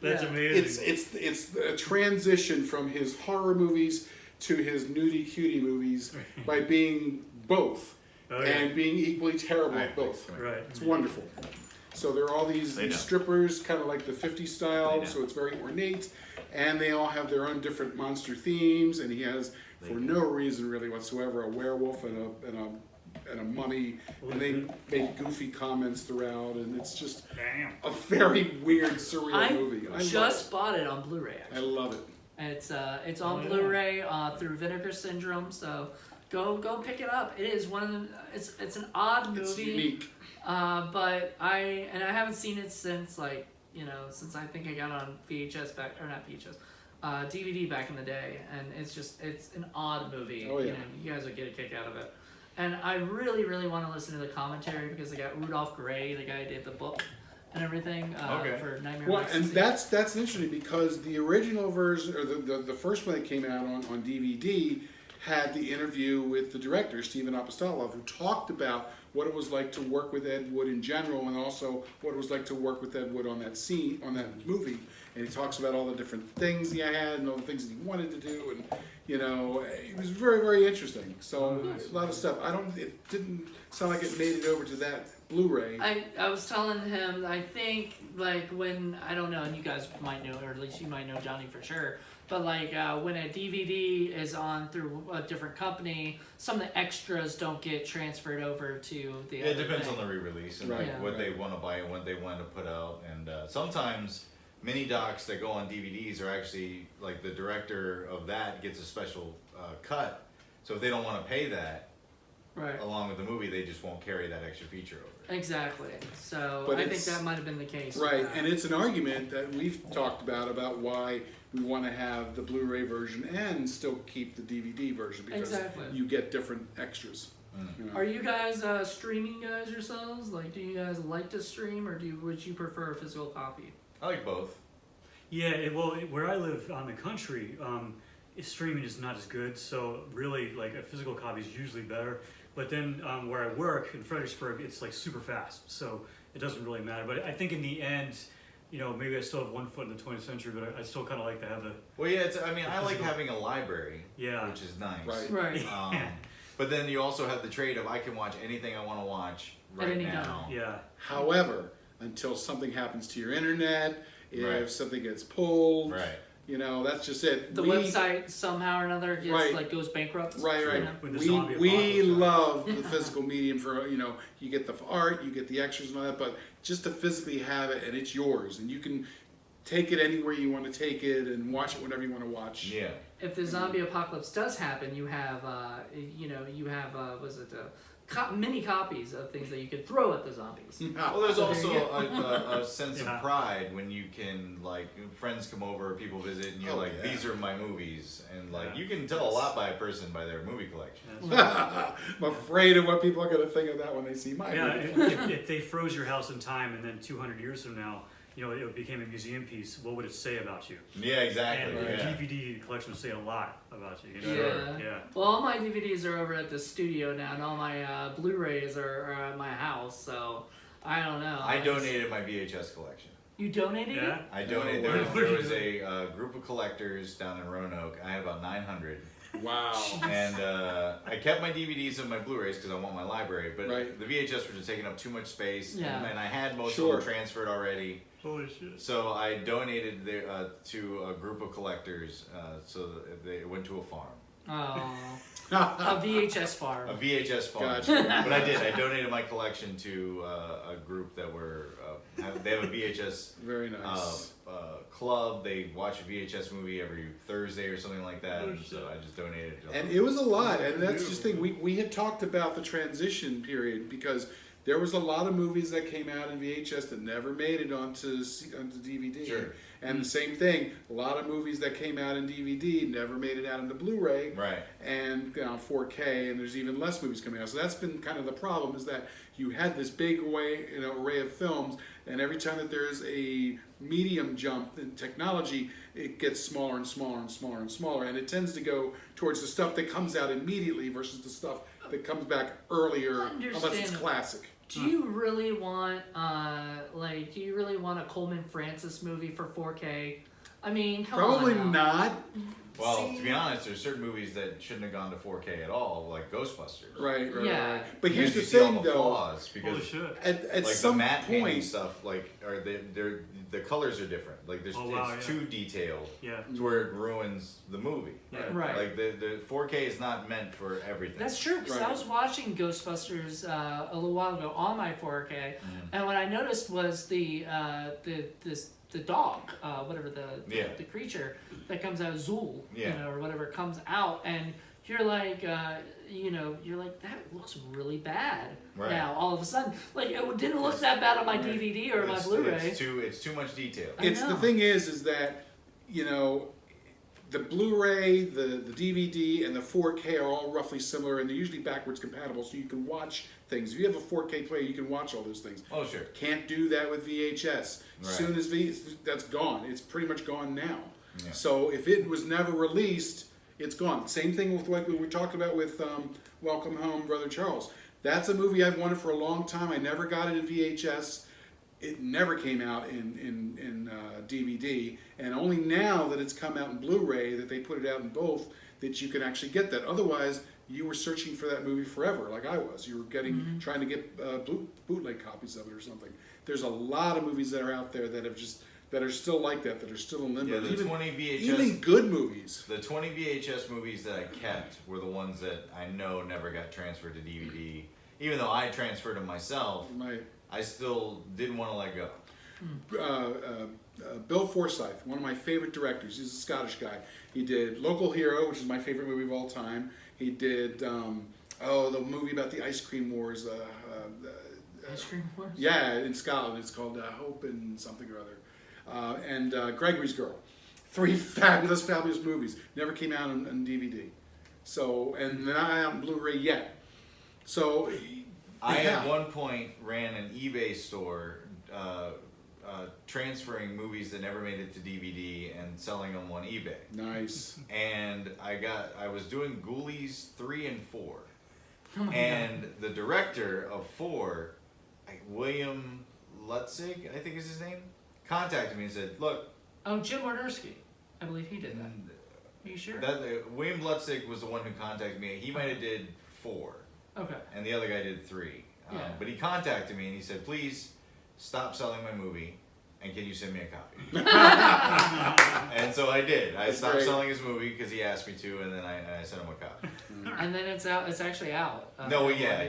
That's Yeah. amazing. It's a transition from his horror movies to his nudie cutie movies by being both Oh, yeah. and being equally terrible at Alright, both. come here. Right. It's wonderful. So there are all these They know. strippers, kind of like the 50s They style, know. so it's very ornate, and they all have their own different monster themes, and he has, for no reason really whatsoever, a werewolf and a mummy, and they make goofy comments throughout, and it's just Damn. a very weird, surreal movie. I just bought it on Blu-ray. I Actually. love it. It's on Oh, yeah. Blu-ray through Vinegar Syndrome. So go pick it up. It is one of the. It's an odd movie. It's unique. But I haven't seen it since since I think I got it on VHS back or not VHS, DVD back in the day, and it's an odd movie. Oh, yeah. You guys would get a kick out of it. And I really, really want to listen to the commentary because they got Rudolph Gray, the guy who did the book, and everything Okay. for Nightmare Well, on and Ecstasy. that's interesting because the original version, or the first one that came out on DVD, had the interview with the director, Stephen Apostolov, who talked about what it was like to work with Ed Wood in general and also what it was like to work with Ed Wood on that scene, on that movie. And he talks about all the different things he had and all the things that he wanted to do. And, you know, it was very, very interesting. So a lot of stuff. It didn't sound like it made it over to that Blu-ray. I was telling him, I think, like, when, I don't know, and you guys might know, or at least you might know Johnny for sure, but, like, when a DVD is on through a different company, some of the extras don't get transferred over to the It other depends thing. on the re-release and Right, like, what they right. want to buy and what they want to put out. And sometimes mini docs that go on DVDs are actually, like, the director of that gets a special cut. So if they don't want to pay that Right. along with the movie, they just won't carry that extra feature over. Exactly. So But I think it's- that might have been the case. with Right, that. and it's an argument that we've talked about why we want to have the Blu-ray version and still keep the DVD version because Exactly. you get different extras. Mm. You know? Are you guys streaming guys yourselves? Like, do you guys like to stream, or would you prefer a physical copy? I like both. Yeah, where I live on the country, streaming is not as good. So really, like a physical copy is usually better. But then where I work in Fredericksburg, it's like super fast, so it doesn't really matter. But I think in the end, you know, maybe I still have one foot in the 20th century, but I still kind of like to have the Well, yeah, I like having a library, yeah. which is nice. Right. Right. But then you also have the trade of I can watch anything I want to watch right any now. time. Yeah. However, until something happens to your internet, if Right. something gets pulled, Right. you know, that's just it. The website somehow or another gets Right. like goes bankrupt. Right, you right. know? When the We zombie apocalypse love the physical medium for, you know, you get the art, you get the extras and all that, but just to physically have it and it's yours and you can take it anywhere you want to take it and watch it whenever you want to watch. Yeah. If the zombie apocalypse does happen, you have mini copies of things that you could throw at the zombies. Well, there's So there you also a sense Yeah. of pride when you can, like, friends come over, people visit, and you're Oh, like, yeah. these are my movies. And, like, Yeah. you can tell a lot by a person by their movie collection. I'm afraid of what people are going to think of that when they see my Yeah, movie. if they froze your house in time and then 200 years from now, you know, it became a museum piece, what would it say about you? Yeah, exactly. And Yeah. a DVD collection would say a lot about you. You know? Yeah. Yeah. Well, all my DVDs are over at the studio now, and all my Blu-rays are at my house. So I don't know. I donated my VHS collection. You donated Yeah. it? I donated. wow. There was a group of collectors down in Roanoke. I had about 900. Wow. And I kept my DVDs and my Blu-rays because I want my library, but Right. the VHS were just taking up too much space, Yeah. and I had most Sure. of them transferred already. Holy shit. So I donated to a group of collectors, so that they went to a farm, Oh, a VHS farm. a VHS farm. Gotcha. But I did. I donated my collection to a group that were they have a VHS Very nice. club. They watch a VHS movie every Thursday or something like that. Oh, And so shit. I just donated. To And them. it was a lot, and that's just the thing. We had talked about the transition period because there was a lot of movies that came out in VHS that never made it onto DVD. Sure. And the same thing, a lot of movies that came out in DVD never made it out into Blu-ray Right. and 4K, and there's even less movies coming out. So that's been kind of the problem, is that you had this big array of films, and every time that there's a medium jump in technology, it gets smaller and smaller and smaller and smaller, and it tends to go towards the stuff that comes out immediately versus the stuff that comes back earlier, unless it's Understandable. classic. Do you really want a Coleman Francis movie for 4K? I mean, come Probably on. now. not. Well, See? to be honest, there's certain movies that shouldn't have gone to 4K at all, like Ghostbusters. Right, right, Yeah. right. But here's Because the you see all thing, the though. flaws, Holy because shit. At like the some matte painting point, stuff, like the colors are different. Like there's Oh, wow, it's yeah. too detailed Yeah. to where it ruins the movie. Yeah. Right. Like the 4K is not meant for everything. That's true, because I Right. was watching Ghostbusters a little while ago on my 4K, and what I noticed was the dog, whatever Yeah. the creature that comes out, Zool, Yeah. or whatever comes out, and you're like, that looks really bad. Right. Now all of a sudden, like it didn't look that bad on my DVD or my It's- Blu-ray. It's too much detail. I it's the know. thing is that, you know, the Blu-ray, the DVD, and the 4K are all roughly similar, and they're usually backwards compatible, so you can watch things. If you have a 4K player, you can watch all those things. Oh, sure. Can't do that with VHS. Right. Soon as that's gone. It's pretty much gone now. Yeah. So if it was never released, it's gone. Same thing with what we were talking about with Welcome Home, Brother Charles. That's a movie I've wanted for a long time. I never got it in VHS. It never came out in DVD, and only now that it's come out in Blu-ray that they put it out in both that you can actually get that. Otherwise, you were searching for that movie forever, like I was. You were trying to get bootleg copies of it or something. There's a lot of movies that are out there that are still like that are still in limbo. Yeah, the 20 VHS. Even good movies. The 20 VHS movies that I kept were the ones that I know never got transferred to DVD. Even though I transferred them myself, I still didn't want to let go. Bill Forsyth, one of my favorite directors. He's a Scottish guy. He did Local Hero, which is my favorite movie of all time. He did the movie about the ice cream wars. Ice Cream Wars? Yeah, in Scotland. It's called Hope and something or other. And Gregory's Girl. 3 fabulous movies. Never came out on DVD. So, and they're not out on Blu-ray yet. So, I at one point ran an eBay store transferring movies that never made it to DVD and selling them on eBay. Nice. And I was doing Ghoulies 3 and 4. Oh and the director of 4, William Lutzig, I think is his name, contacted me and said, look. Oh, Jim Wynorski. I believe he did that. Are you sure? William Lutzig was the one who contacted me. He might have did 4. Okay. And the other guy did 3. Yeah. But he contacted me and he said, please stop selling my movie and can you send me a copy? And so I did. I stopped selling his movie because he asked me to, and then I sent him a copy. And then it's out. It's actually out.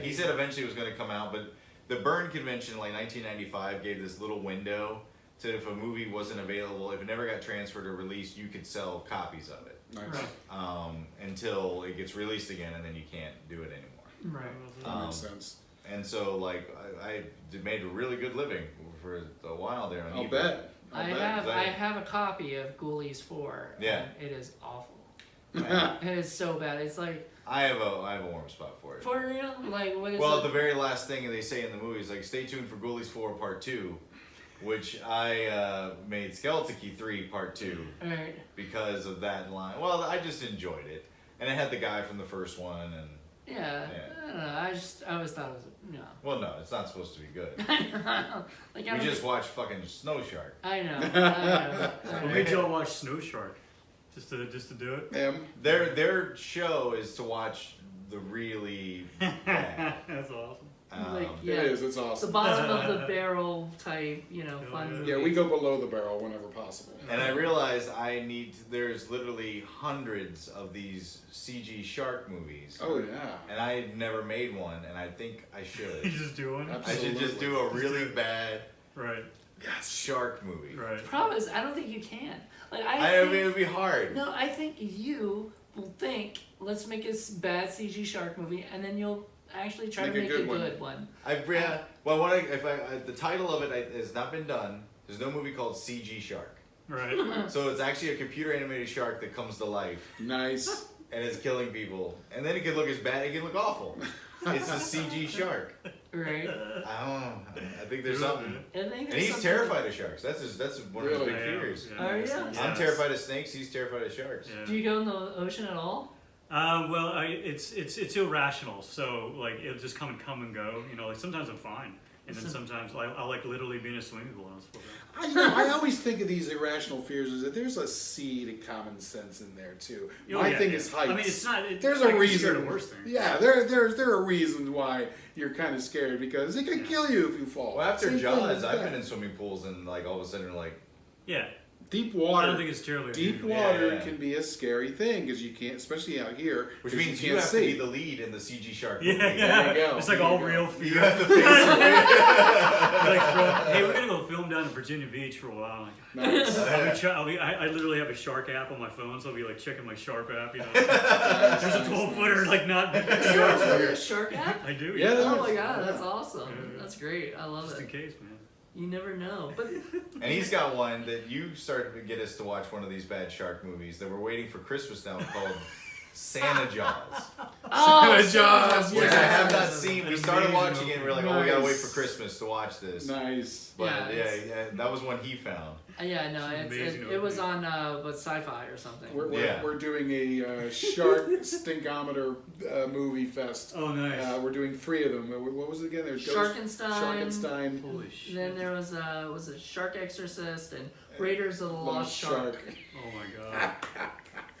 He said eventually it was going to come out, but the Byrne Convention in like 1995 gave this little window to if a movie wasn't available, if it never got transferred or released, you could sell copies of it. Nice. Right. Until it gets released again, and then you can't do it anymore. Right. That makes sense. And so, like, I made a really good living for a while there on I'll eBay. bet. I have a copy of Ghoulies 4. Yeah. And it is awful. It is so bad. It's like. I have a warm spot for it. For real? Like, what is Well, the very last thing they say in the movie is like, stay tuned for Ghoulies 4 Part 2, which I made Skeleton Key 3 Part 2 Right. because of that line. Well, I just enjoyed it. And it had the guy from the first one, and Yeah. I don't know. I always thought it was well, no, it's not supposed to be good. like, We just watched fucking Snow Shark. I know. What made y'all watch Snow Shark? Just to do it? Their show is to watch the really bad. That's awesome. It is. It's awesome. The bottom of the barrel type, fun movie. Yeah, we go below the barrel whenever possible. And I realized there's literally hundreds of these CG shark movies. Oh, yeah. And I had never made one, and I think I should. You just do one? I should just do a really bad Right. shark movie. Right. The problem is, I don't think you can. Like, I mean, it would be hard. No, I think you will think, let's make a bad CG shark movie, and then you'll actually try to make a good one. The title of it has not been done. There's no movie called CG Shark. Right. So it's actually a computer animated shark that comes to life Nice. and is killing people. And then it can look as bad, it can look awful. It's a CG shark. Right. I don't know. I think there's something. And he's terrified of sharks. That's one of his big Yeah, fears. yeah. Oh, yeah? I'm terrified of snakes. He's terrified of sharks. Yeah. Do you go in the ocean at all? Well, it's irrational. So like it'll just come and go. Like sometimes I'm fine, and then sometimes I like literally being in a swimming pool. I always think of these irrational fears as that there's a seed of common sense in there too. My thing is heights. I mean, it's not. There's a I'm reason. scared of worse things. Yeah, there are reasons why you're kind of scared because it could kill you if you fall. Well, after Same thing Jaws, with I've that. been in swimming pools and like all of a sudden like. Yeah. Deep I water. don't think it's terribly. Deep unusual. water Yeah. can be a scary thing because you can't, especially out here, Which 'cause means you you can't have see. to be the lead in the CG shark movie. Yeah, There you go. It's like There all you go. real fear. You have to face it. Hey, we're gonna go film down in Virginia Beach for a while. Nice. I literally have a shark app on my phone, so I'll be like checking my shark app. There's a 12-footer, like not. You're a shark app? I do. Yeah, Oh there my is. god, that's Yeah. awesome. Yeah. That's great. I love Just in it. case, man. You never know. But And he's got one that you started to get us to watch one of these bad shark movies that we're waiting for Christmas now called Santa Jaws. oh, Santa Jaws, Which I yes. have not seen. We started Amazing watching it and we're like, oh, we gotta wait Nice. for Christmas to watch this. Nice. But Yeah, it's- yeah, that was one he found. Yeah, no, It's an amazing it was opening. on what sci-fi or something. We're doing a shark stinkometer movie fest. Oh, nice. We're doing 3 of them. What was it again? There's Sharkenstein. Holy shit. Then there was a Shark Exorcist and Raiders of the Lost Shark. Oh my god.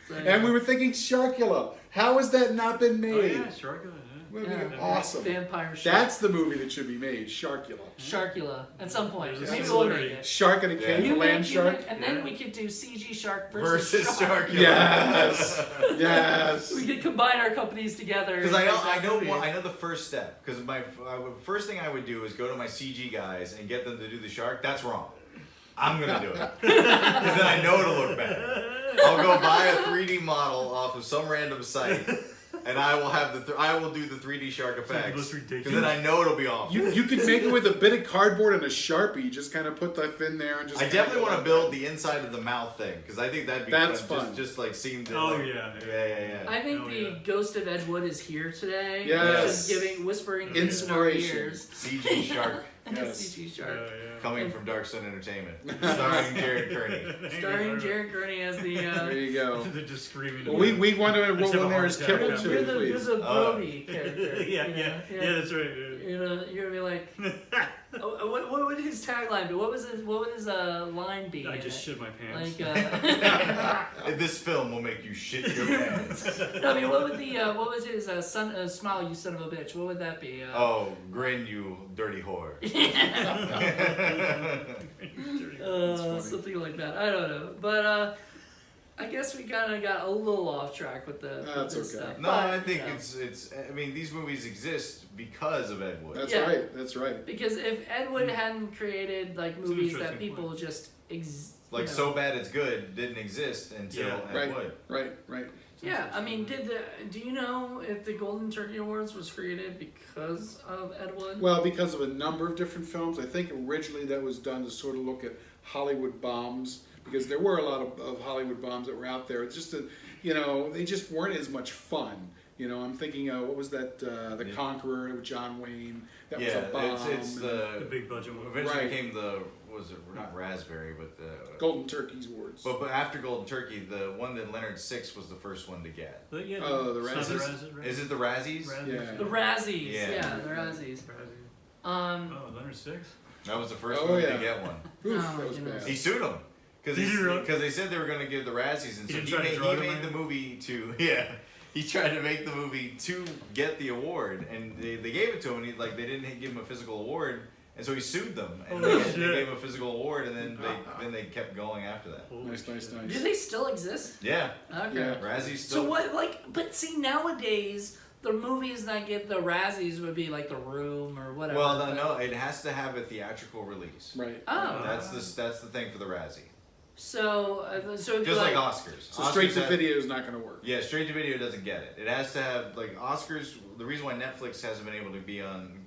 So, And we were thinking Sharkula. How has that not been Oh made? yeah, Sharkula. Would be yeah, awesome. Vampire Shark. That's the movie that should be made. Sharkula. Sharkula at some point. There's a Maybe we'll similarity. make it. Shark and a cave, You land make, shark. and then Yeah. we could do CG Shark Versus Shark. Shark. Yes. Yes. We could combine our companies together. Because and I know, make that movie. I know the first step. Because first thing I would do is go to my CG guys and get them to do the shark. That's wrong. I'm gonna do it because then I know it'll look better. I'll go buy a 3D model off of some random site, and I will have I will do the 3D shark the effects. most ridiculous. Because then I know it'll be awful. You could make it with a bit of cardboard and a Sharpie. Just kind of put that fin there and just. I definitely want to build the inside of the mouth thing because I think that'd be That's fun. fun. Just like seem to. Oh, like, yeah. yeah. I think Oh, the yeah. ghost of Ed Wood is here today. Yes. Just whispering Inspiration. in our ears. CG shark Yes. CG Shark. Yeah. coming from Dark Sun Entertainment, starring Jared Kearney. Starring Jared Gurney as the. There you go. They're just screaming. Well, we want to I just enroll have in a there heart as attack. Kibble You're too, the, you're please. the Brody character. yeah, you know? yeah, that's right. Yeah. You're gonna be like, what would his tagline be? What would his line be? I in just it? shit my pants. Like, This film will make you shit your pants. no, I mean, what was his smile, you son of a bitch? What would that be? Oh, grin, you dirty whore. Something like that. I don't know, but I guess we kind of got a little off track with That's this okay. stuff. No, But, I think you know, it's. I mean, these movies exist because of Ed Wood. That's Yeah. right. That's right. because if Ed Wood hadn't created like an movies that interesting people point. just Like you know. So Bad It's Good didn't exist until Yeah. Ed Right. Wood. Right. Yeah, I mean, do you know if the Golden Turkey Awards was created because of Ed Wood? Well, because of a number of different films, I think originally that was done to sort of look at Hollywood bombs, because there were a lot of Hollywood bombs that were out there. It's just that, they just weren't as much fun. I'm thinking, what was that, The Yeah. Conqueror with John Wayne? That Yeah, was a bomb. it's and The big budget one. eventually Right. became the was it not Raspberry but the Golden Turkey's Awards. but after Golden Turkey the one that Leonard Six was the first one to get. But yeah, Oh, the it's not Razzies? Is it the Razzies? Yeah. The Razzies, Yeah. yeah, the Razzies. Razzies. Um, Leonard Six. That was the first Oh, movie yeah. to get one. Oof, Oh, that was goodness. He bad. sued him because Did he really? they said they were going to give the Razzies, and He so didn't he try to made, drug he him made in? the movie to he tried to make the movie to get the award, and they gave it to him, and they didn't give him a physical award, and so he sued them, and Holy they shit. gave him a physical award, and then they kept going after that. Holy Nice. shit. do they still exist? Yeah, Okay. Yeah. Razzies So still. what? But see, nowadays the movies that get the Razzies would be like The Room or whatever. Well, no, it has to have a theatrical release. Right. Oh, That's the thing for the Razzie. so it'd be Just like Oscars. So Oscars straight to have- video is not going to work. Yeah, straight to video doesn't get it. It has to have Oscars. The reason why Netflix hasn't been able to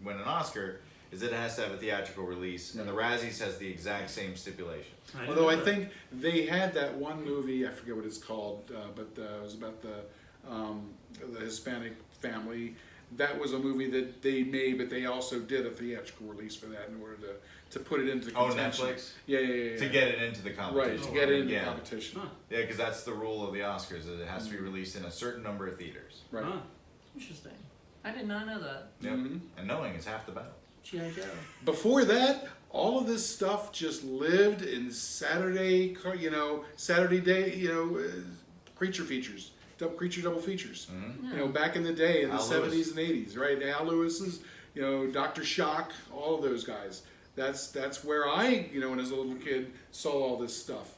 win an Oscar is that it has to have a theatrical release, and the Razzies has the exact same stipulation. Although I think they had that one movie, I forget what it's called, but it was about the Hispanic family. That was a movie that they made, but they also did a theatrical release for that in order to put it into Oh, contention. Netflix? Yeah. To get it into the competition. Right, to get it into Yeah. the competition. Huh. Yeah, because that's the rule of the Oscars, that it has to be released in a certain number of theaters. Right. Huh. Interesting. I did not know that. Yep. Mhm. And knowing is half the battle. G.I. Joe. Before that, all of this stuff just lived in Saturday day, creature features, creature double features. Mm-hmm. Back in the day in the Al 70s Lewis. and 80s, right? Al Lewis's, Dr. Shock, all of those guys. That's where I, when as a little kid, saw all this stuff.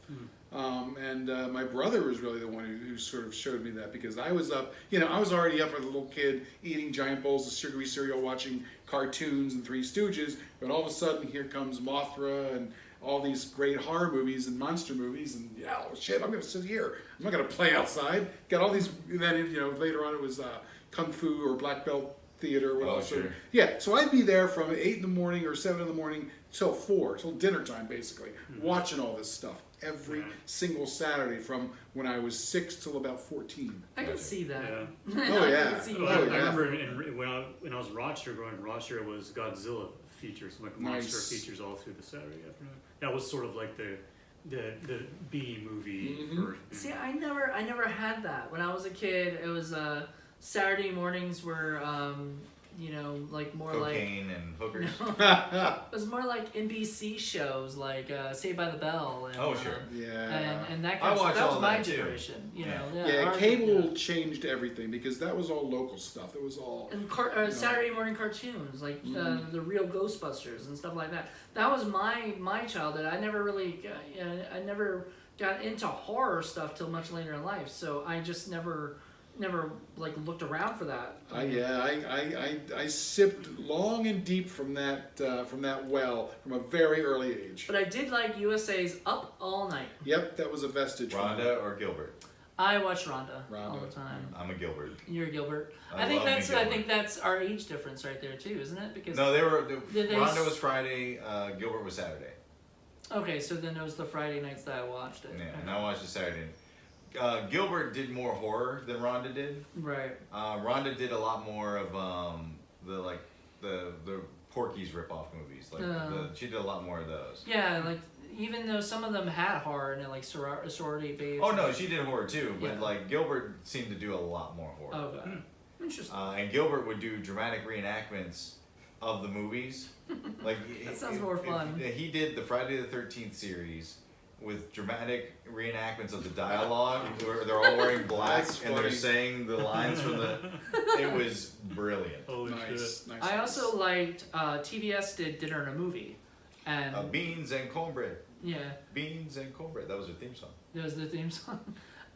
And my brother was really the one who sort of showed me that, because I was up, I was already up as a little kid eating giant bowls of sugary cereal, watching cartoons and Three Stooges, but all of a sudden here comes Mothra and all these great horror movies and monster movies, and shit, I'm gonna sit here. I'm not gonna play outside. Got all these, and then later on it was kung fu or black belt theater. Oh, sure. Yeah, so I'd be there from 8 in the morning or 7 in the morning till 4, till dinner time basically, watching all this stuff every single Saturday from when I was 6 till about 14. I can see that. Yeah. Oh yeah. I can see Oh, that. yeah. I remember when I was in Rochester, growing up, Rochester was Godzilla features, like monster Nice. features all through the Saturday afternoon. That was sort of like the B movie Mhm. version. See, I never had that. When I was a kid, it was Saturday mornings were like more Cocaine and hookers. it was more like NBC shows like Saved by the Bell. And, Oh, sure. Yeah. and that I kind of stuff. watch That was all my that, too. generation. You Yeah. know. Yeah, our- cable changed everything because that was all local stuff. It was all. And Saturday morning cartoons like the real Ghostbusters and stuff like that. That was my childhood. I never really I never got into horror stuff till much later in life. So I just never like looked around for that. I sipped long and deep from that well from a very early age. But I did like USA's Up All Night. Yep, that was a vestige. from it. Rhonda or Gilbert? I watch Rhonda all Rhonda. the time. I'm a Gilbert. You're Gilbert. I I think love me that's Gilbert. our age difference right there too, isn't it? Because No, Did they Rhonda s- was Friday, Gilbert was Saturday. okay, so then it was the Friday nights that I watched it. Yeah, and I watched it Saturday. Gilbert did more horror than Rhonda did. Right. Rhonda did a lot more of the Porky's ripoff movies. She did a lot more of those. Yeah, like even though some of them had horror and like sorority babes. Oh no, she did horror too, but Yeah. like Gilbert seemed to do a lot more horror. Okay. Interesting. And Gilbert would do dramatic reenactments of the movies. Like That sounds more fun. He did the Friday the 13th series with dramatic reenactments of the dialogue, where they're all wearing black That's and they're funny. saying the lines from the. It was brilliant. Holy Nice, shit. nice. I also liked TBS did Dinner in a Movie, and Beans and cornbread. yeah, Beans and cornbread. That was her theme song. there was the theme song,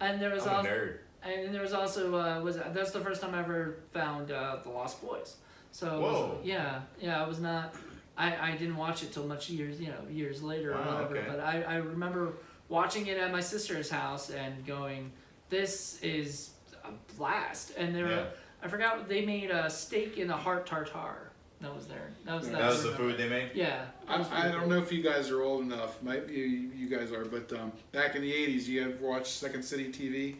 and there was I'm a also nerd. and then there was also that's the first time I ever found The Lost Boys. So it was- Whoa. yeah, I was not. I didn't watch it till much years later or Wow, whatever. okay. But I remember watching it at my sister's house and going, "This is a blast!" And there, Yeah. I forgot they made a steak in the heart tartare. That was there. That was That was the food they made. Yeah. that was I pretty don't cool. know if you guys are old enough. Might be you guys are, but back in the '80s, you have watched Second City TV,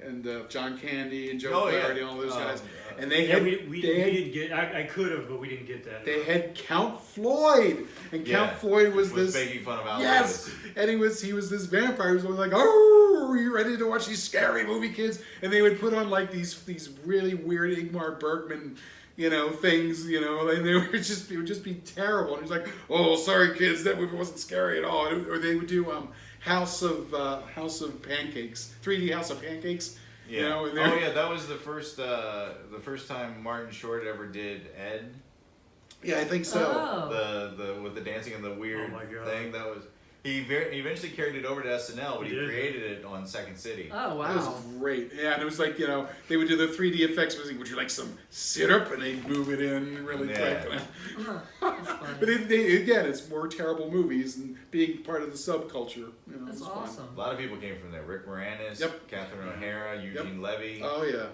and John Candy and Joe Oh, yeah. Flaherty and all those guys. And they Yeah, had we they had, didn't get. I could have, but we didn't get that. they had Count Floyd, and Yeah. Count Floyd was Was this. making fun of Al Yes, Lewis. and he was this vampire who was always like, "Oh, are you ready to watch these scary movie, kids?" And they would put on like these really weird Ingmar Bergman, things, and it would just be terrible. And he was like, "Oh, sorry, kids, that movie wasn't scary at all." Or they would do House of Pancakes, 3D House of Pancakes. Yeah. And Oh yeah, that was the first time Martin Short ever did Ed. yeah, I think so. Oh. The with the dancing and the weird Oh my God. thing. That was he eventually carried it over to SNL, but he He did. created it on Second City. Oh That was wow. great. Yeah, and it was like, they would do the 3D effects music, would you like some syrup? And they'd move it in really Yeah. quick. That's funny. But again, it's more terrible movies and being part of the subculture. That's it's fun. awesome. A lot of people came from there. Rick Moranis, Yep. Catherine O'Hara, Eugene Levy. Oh yeah.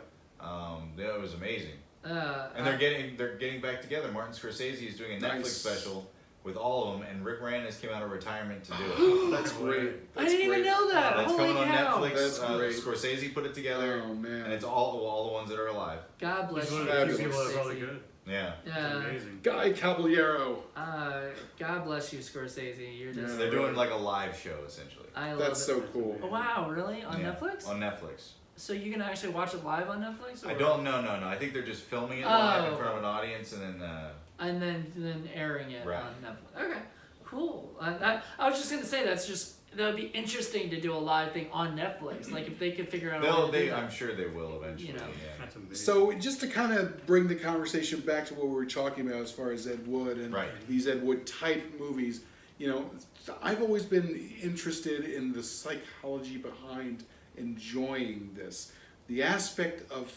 Yeah, it was amazing. I- And they're getting back together. Martin Scorsese is doing a Netflix Nice. special with all of them, and Rick Moranis came out of retirement to do it. That's great. I That's didn't even great. know that. That's Holy coming on cow. Netflix. That's great. Scorsese put it together, Oh man. and it's all the ones that are alive. God bless He's you. one of the few Fabulous. people that are probably good. Yeah, It's Yeah. amazing. Guy Caballero. God bless you, Scorsese. You're just. Yeah. they're doing like a live show essentially. I love That's it. so cool. Oh, wow, really? On Yeah, Netflix? On Netflix. So you can actually watch it live on Netflix? I or- don't. No. I think they're just filming it live in Oh. front of an audience, and then. And then airing it Right. on Netflix. Okay, cool. I was just gonna say that would be interesting to do a live thing on Netflix. Like if they could figure out. a way to do that. I'm sure they will eventually. You know. Yeah. That's amazing. So just to kind of bring the conversation back to what we were talking about as far as Ed Wood and Right. these Ed Wood type movies, I've always been interested in the psychology behind enjoying this. The aspect of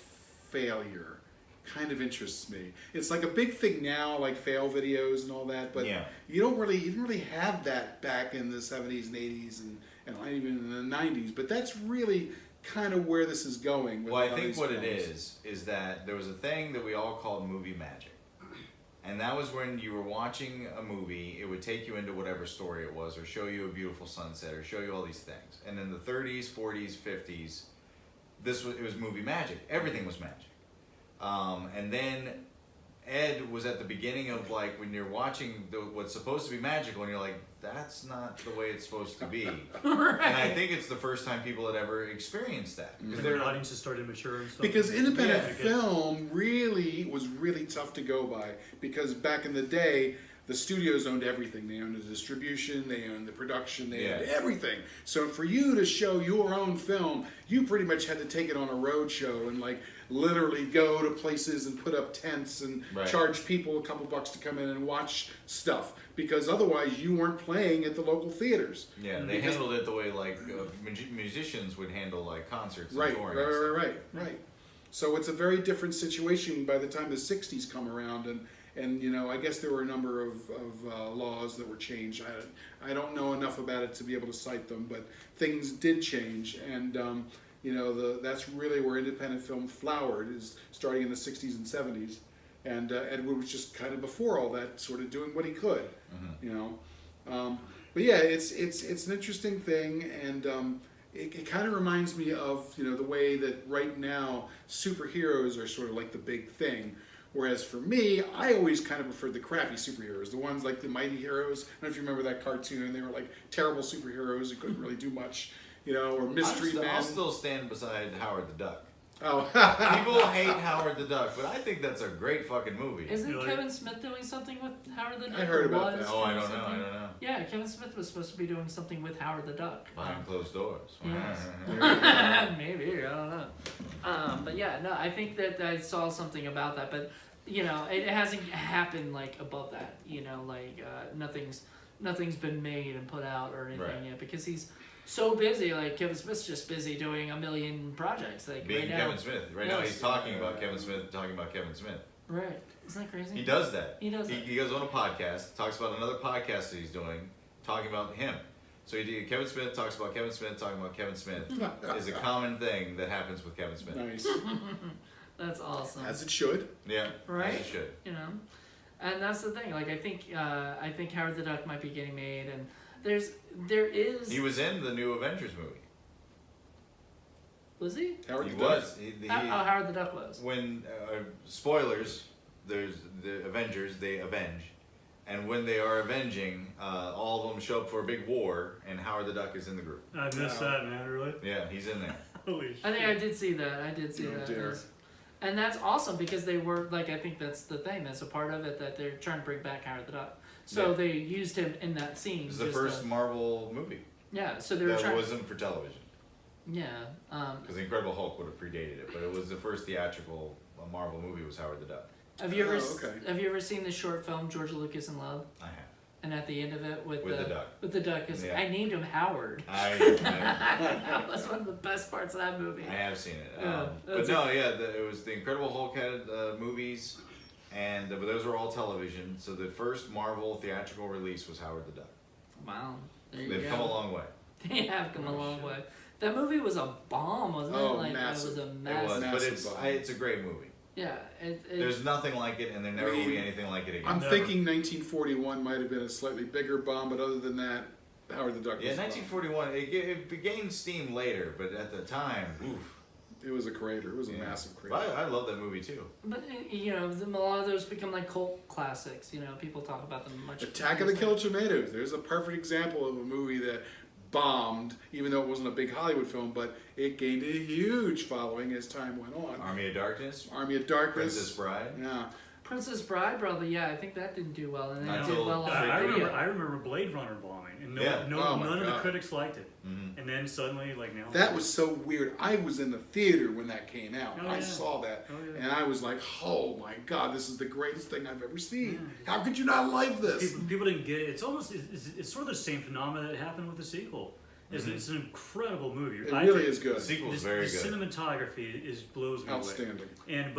failure kind of interests me. It's like a big thing now, like fail videos and all that, but Yeah. you didn't really have that back in the 70s and 80s and even in the 90s. But that's really kind of where this is going. With Well, a I lot of think these what it films. is that there was a thing that we all called movie magic. And that was when you were watching a movie, it would take you into whatever story it was, or show you a beautiful sunset, or show you all these things. And in the 30s, 40s, 50s, it was movie magic. Everything was magic. And then Ed was at the beginning of, like, when you're watching what's supposed to be magical, and you're like, that's not the way it's supposed to be. Right. And I think it's the first time people had ever experienced that. Because their audiences started maturing and stuff. Because independent Yeah. film was really tough to go by, because back in the day, the studios owned everything. They owned the distribution, they owned the production, they owned everything. So for you to show your own film, you pretty much had to take it on a road show and, like, literally go to places and put up tents and charge people a couple bucks to come in and watch stuff, because otherwise you weren't playing at the local theaters. Yeah, they handled it the way, like, musicians would handle, like, concerts. Right, and right. So it's a very different situation by the time the 60s come around, and you know, I guess there were a number of laws that were changed. I don't know enough about it to be able to cite them, but things did change, and you know, that's really where independent film flowered, is starting in the 60s and 70s, and Edward was just kind of before all that, sort of doing what he could, you know. But yeah, it's an interesting thing, and it kind of reminds me of, you know, the way that right now superheroes are sort of like the big thing. Whereas for me, I always kind of preferred the crappy superheroes, the ones like the Mighty Heroes. I don't know if you remember that cartoon. They were like terrible superheroes who couldn't really do much, you know, or Mystery Men. I'll still stand beside Howard the Duck. Oh, People hate Howard the Duck, but I think that's a great fucking movie. Isn't Really? Kevin Smith doing something with Howard the Duck? I heard Or about was that. Oh, I doing don't know. something? I don't know. Yeah, Kevin Smith was supposed to be doing something with Howard the Duck. Behind closed doors. Yes. Maybe, I don't know. But yeah, no, I think that I saw something about that, but you know, it hasn't happened like above that. You know, like nothing's been made and put out or anything yet, because he's so busy. Like Kevin Smith's just busy doing a million projects. Like Being right now. Kevin Smith. Right now he's talking about Kevin Smith, talking about Kevin Smith. Right. Isn't that crazy? He does that. He does that. He goes on a podcast, talks about another podcast that he's doing, talking about him. So Kevin Smith talks about Kevin Smith, talking about Kevin Smith is a common thing that happens with Kevin Smith. nice. That's awesome. As it should. Yeah, Right? as it should. You know, and that's the thing. Like I think Howard the Duck might be getting made, and there is. He was in the new Avengers movie. Was he? Howard He the Duck. was. Howard the Duck was. When spoilers, there's the Avengers. They avenge, and when they are avenging, all of them show up for a big war, and Howard the Duck is in the group. I missed that, man, really? Yeah, he's in there. Holy shit. I think I did see that. Oh, dear. And that's awesome, because they were like, I think that's the thing. That's a part of it, that they're trying to bring back Howard the Duck. So Yeah. they used him in that scene. It's the just first to- Marvel movie yeah. So they were that trying. wasn't for television, Yeah. because The Incredible Hulk would have predated it, but it was the first theatrical Marvel movie was Howard the Duck. Have you ever Oh, okay. have you ever seen the short film George Lucas in Love? I have. And at the end of it, with With the duck. with the duck, is Yeah. I named him Howard. I That was one of the best parts of that movie. have seen it. Yeah, But that's no, yeah, it was the Incredible Hulk had movies, and but those were all television. So the first Marvel theatrical release was Howard the Duck. Wow, there you They've go. come a long way. They have come a long way. That movie was a bomb, wasn't Oh, it? Like massive. it was a It massive. was, but Massive bomb. it's a great movie. Yeah, There's nothing like it, and there never will be anything like it again. I'm Never. thinking 1941 might have been a slightly bigger bomb, but other than that, Howard the Duck was Yeah, a bomb. 1941. It gained steam later, but at the time, oof. It was a crater. It was a Yeah. massive crater. But I love that movie too. But you know, a lot of those become like cult classics. You know, people talk about them much. Attack of the Killer Tomatoes. There's a perfect example of a movie that bombed, even though it wasn't a big Hollywood film, but it gained a huge following as time went on. Army of Darkness, Army of Darkness. Princess Bride. Yeah. Princess Bride, probably. Yeah, I think that didn't do well, and Not it did till- well on I video. remember Blade Runner bombing, and Yeah. Oh my none of the God. critics liked it. Mhm. And then suddenly, like now, That was so weird. I was in the theater when that came out. Oh, I yeah. saw that. Oh, yeah. And I was like, oh my God, this is the greatest thing I've ever seen. How could you not like this? people didn't get it. It's almost it's sort of the same phenomenon that happened with the sequel. It's an incredible movie. It really is The good. sequel's very the good. cinematography blows me away. Outstanding. And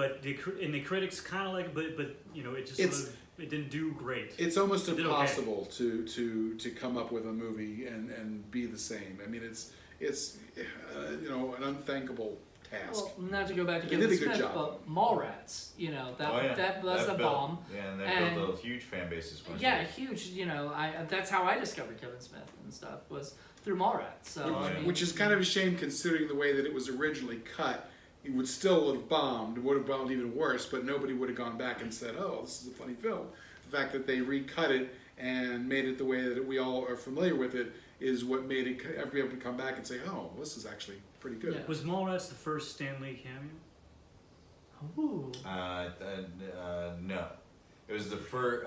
the critics kind of like it, but you know it just It's- sort of, it didn't do great. It's almost It did okay. impossible to come up with a movie and be the same. I mean, it's you know, an unthinkable task. Well, not to go back to They Kevin did a good Smith, job. but Mallrats, that was a built- bomb. Yeah, and they And- built a huge fan base. Yeah, huge. That's how I discovered Kevin Smith and stuff, was through Mallrats. So I mean, Which is kind of a shame considering the way that it was originally cut. It would still have bombed. It would have bombed even worse, but nobody would have gone back and said, "Oh, this is a funny film." The fact that they recut it and made it the way that we all are familiar with it is what made it be able to come back and say, "Oh, this is actually pretty good." Yeah. Was Mallrats the first Stan Lee cameo? ooh. No, it was the first.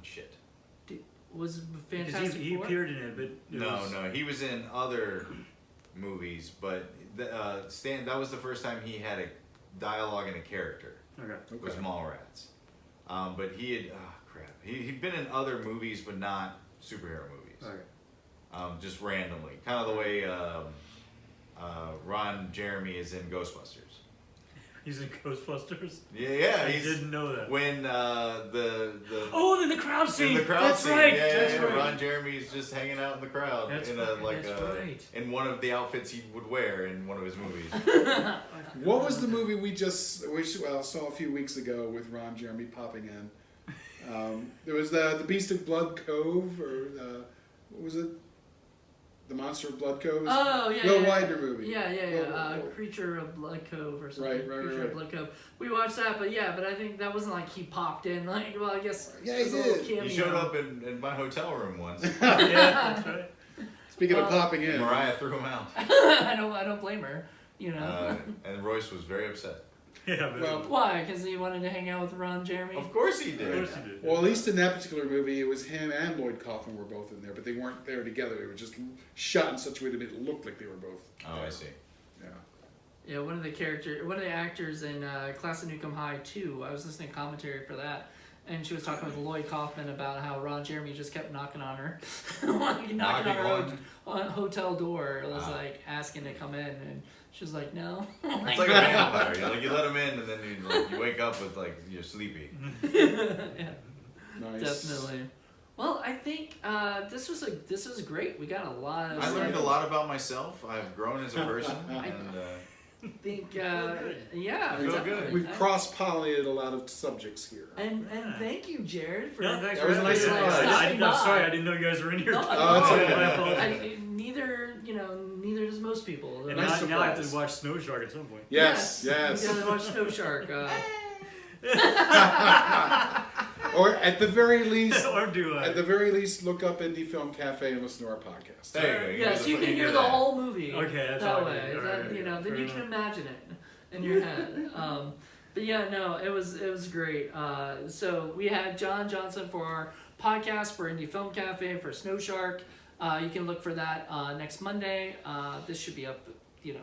Shit. Was Because Fantastic he Four? appeared in it, but it was, No, he was in other movies, but Stan. That was the first time he had a dialogue and a character. Okay. Was Mallrats. But he had he'd been in other movies, but not superhero movies. Okay. Just randomly, kind of the way Ron Jeremy is in Ghostbusters. He's in Ghostbusters. Yeah, I he's didn't know that. when the Oh, in the crowd scene. in the crowd That's scene. right. Yeah, That's right. Ron Jeremy's just hanging out in the crowd That's in right, that's right. in one of the outfits he would wear in one of his movies. What was the movie we saw a few weeks ago with Ron Jeremy popping in? There was the Beast of Blood Cove, or what was it? The Monster of Blood Cove? Oh yeah, Will yeah, Widener movie. Yeah. Whoa. Creature of Blood Cove or something. Right. Creature of Blood Cove. We watched that, but I think that wasn't like he popped in. Like, well, I guess. Yeah, it was he a little did. cameo. He showed up in my hotel room once. Yeah, that's right. Speaking of popping in, Mariah threw him out, I don't blame her. and Royce was very upset. Yeah, but Well, Why? Because he wanted to hang out with Ron Jeremy. Of course he of did. course he did. well, at least in that particular movie, it was him and Lloyd Kaufman were both in there, but they weren't there together. They were just shot in such a way that it looked like they were both. Oh, there. I see. Yeah. Yeah, one of the actors in Class of Newcomb High 2, I was listening to commentary for that, and she was talking with Lloyd Kaufman about how Ron Jeremy just kept knocking on her, knocking on her hotel door. It was like asking to come in, and she was like, no. It's like a vampire. You let him in, and then you wake up with you're sleepy. Yeah, Nice. definitely. Well, I think this was great. We got a lot of. I learned a lot about myself. I've grown as a person, and I think, yeah, I feel definitely. good. We've cross-pollinated a lot of subjects here. And thank you, Jared, for No, thanks That was a nice having me. surprise. I'm sorry, I didn't know you guys were in here. No, Oh, it's okay. I apologize. neither does most people. And Nice now I have surprise. to watch Snow Shark at some point. Yes. You gotta watch Snow Shark. Or at the very least, Or do I? at the very least, look up Indie Film Cafe and listen to our podcast. There you go. Yes, you can hear the that. whole movie. Okay, that's that all way. good. That, Alright, then fair you can enough. imagine it in your head. But yeah, no, it was great. So we had John Johnson for our podcast for Indie Film Cafe for Snow Shark. You can look for that next Monday. This should be up, in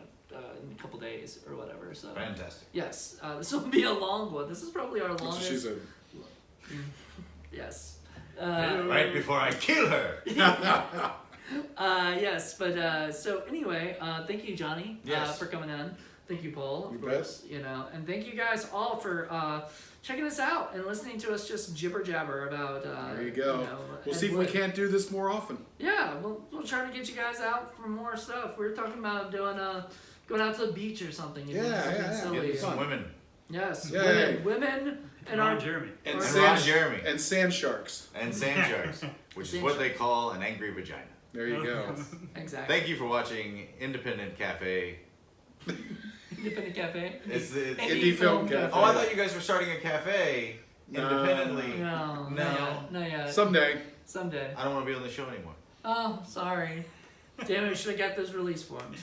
a couple days or whatever. So Fantastic. yes, this will be a long one. This is probably our That's what she longest. said. Yes. Right before I kill her. Yes, but so anyway, thank you, Johnny, Yes. for coming in. Thank you, Paul, of You course. And thank you guys all for checking us out and listening to us just jibber jabber about. There you go. We'll see if we Ed Wood. can't do this more often. Yeah, we'll try to get you guys out for more stuff. We were talking about doing going out to the beach or something. Yeah, something yeah. silly. Getting some women. Yes, Yeah. women, and Ron our Jeremy. And, And sand, Ron Jeremy. and sand sharks. And sand sharks, which is Sand what they sharks. call an angry vagina. There you go. exactly. Thank you for watching Independent Cafe. Independent Cafe. It's Indie Film Cafe. Oh, I thought you guys were starting a cafe independently. No, No. not yet. Someday. Someday. I don't want to be on the show anymore. Oh, sorry. Damn it, we should have got those release forms.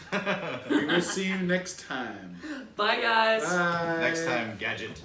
We will see you next time. Bye, guys. Bye. Next time, Gadget.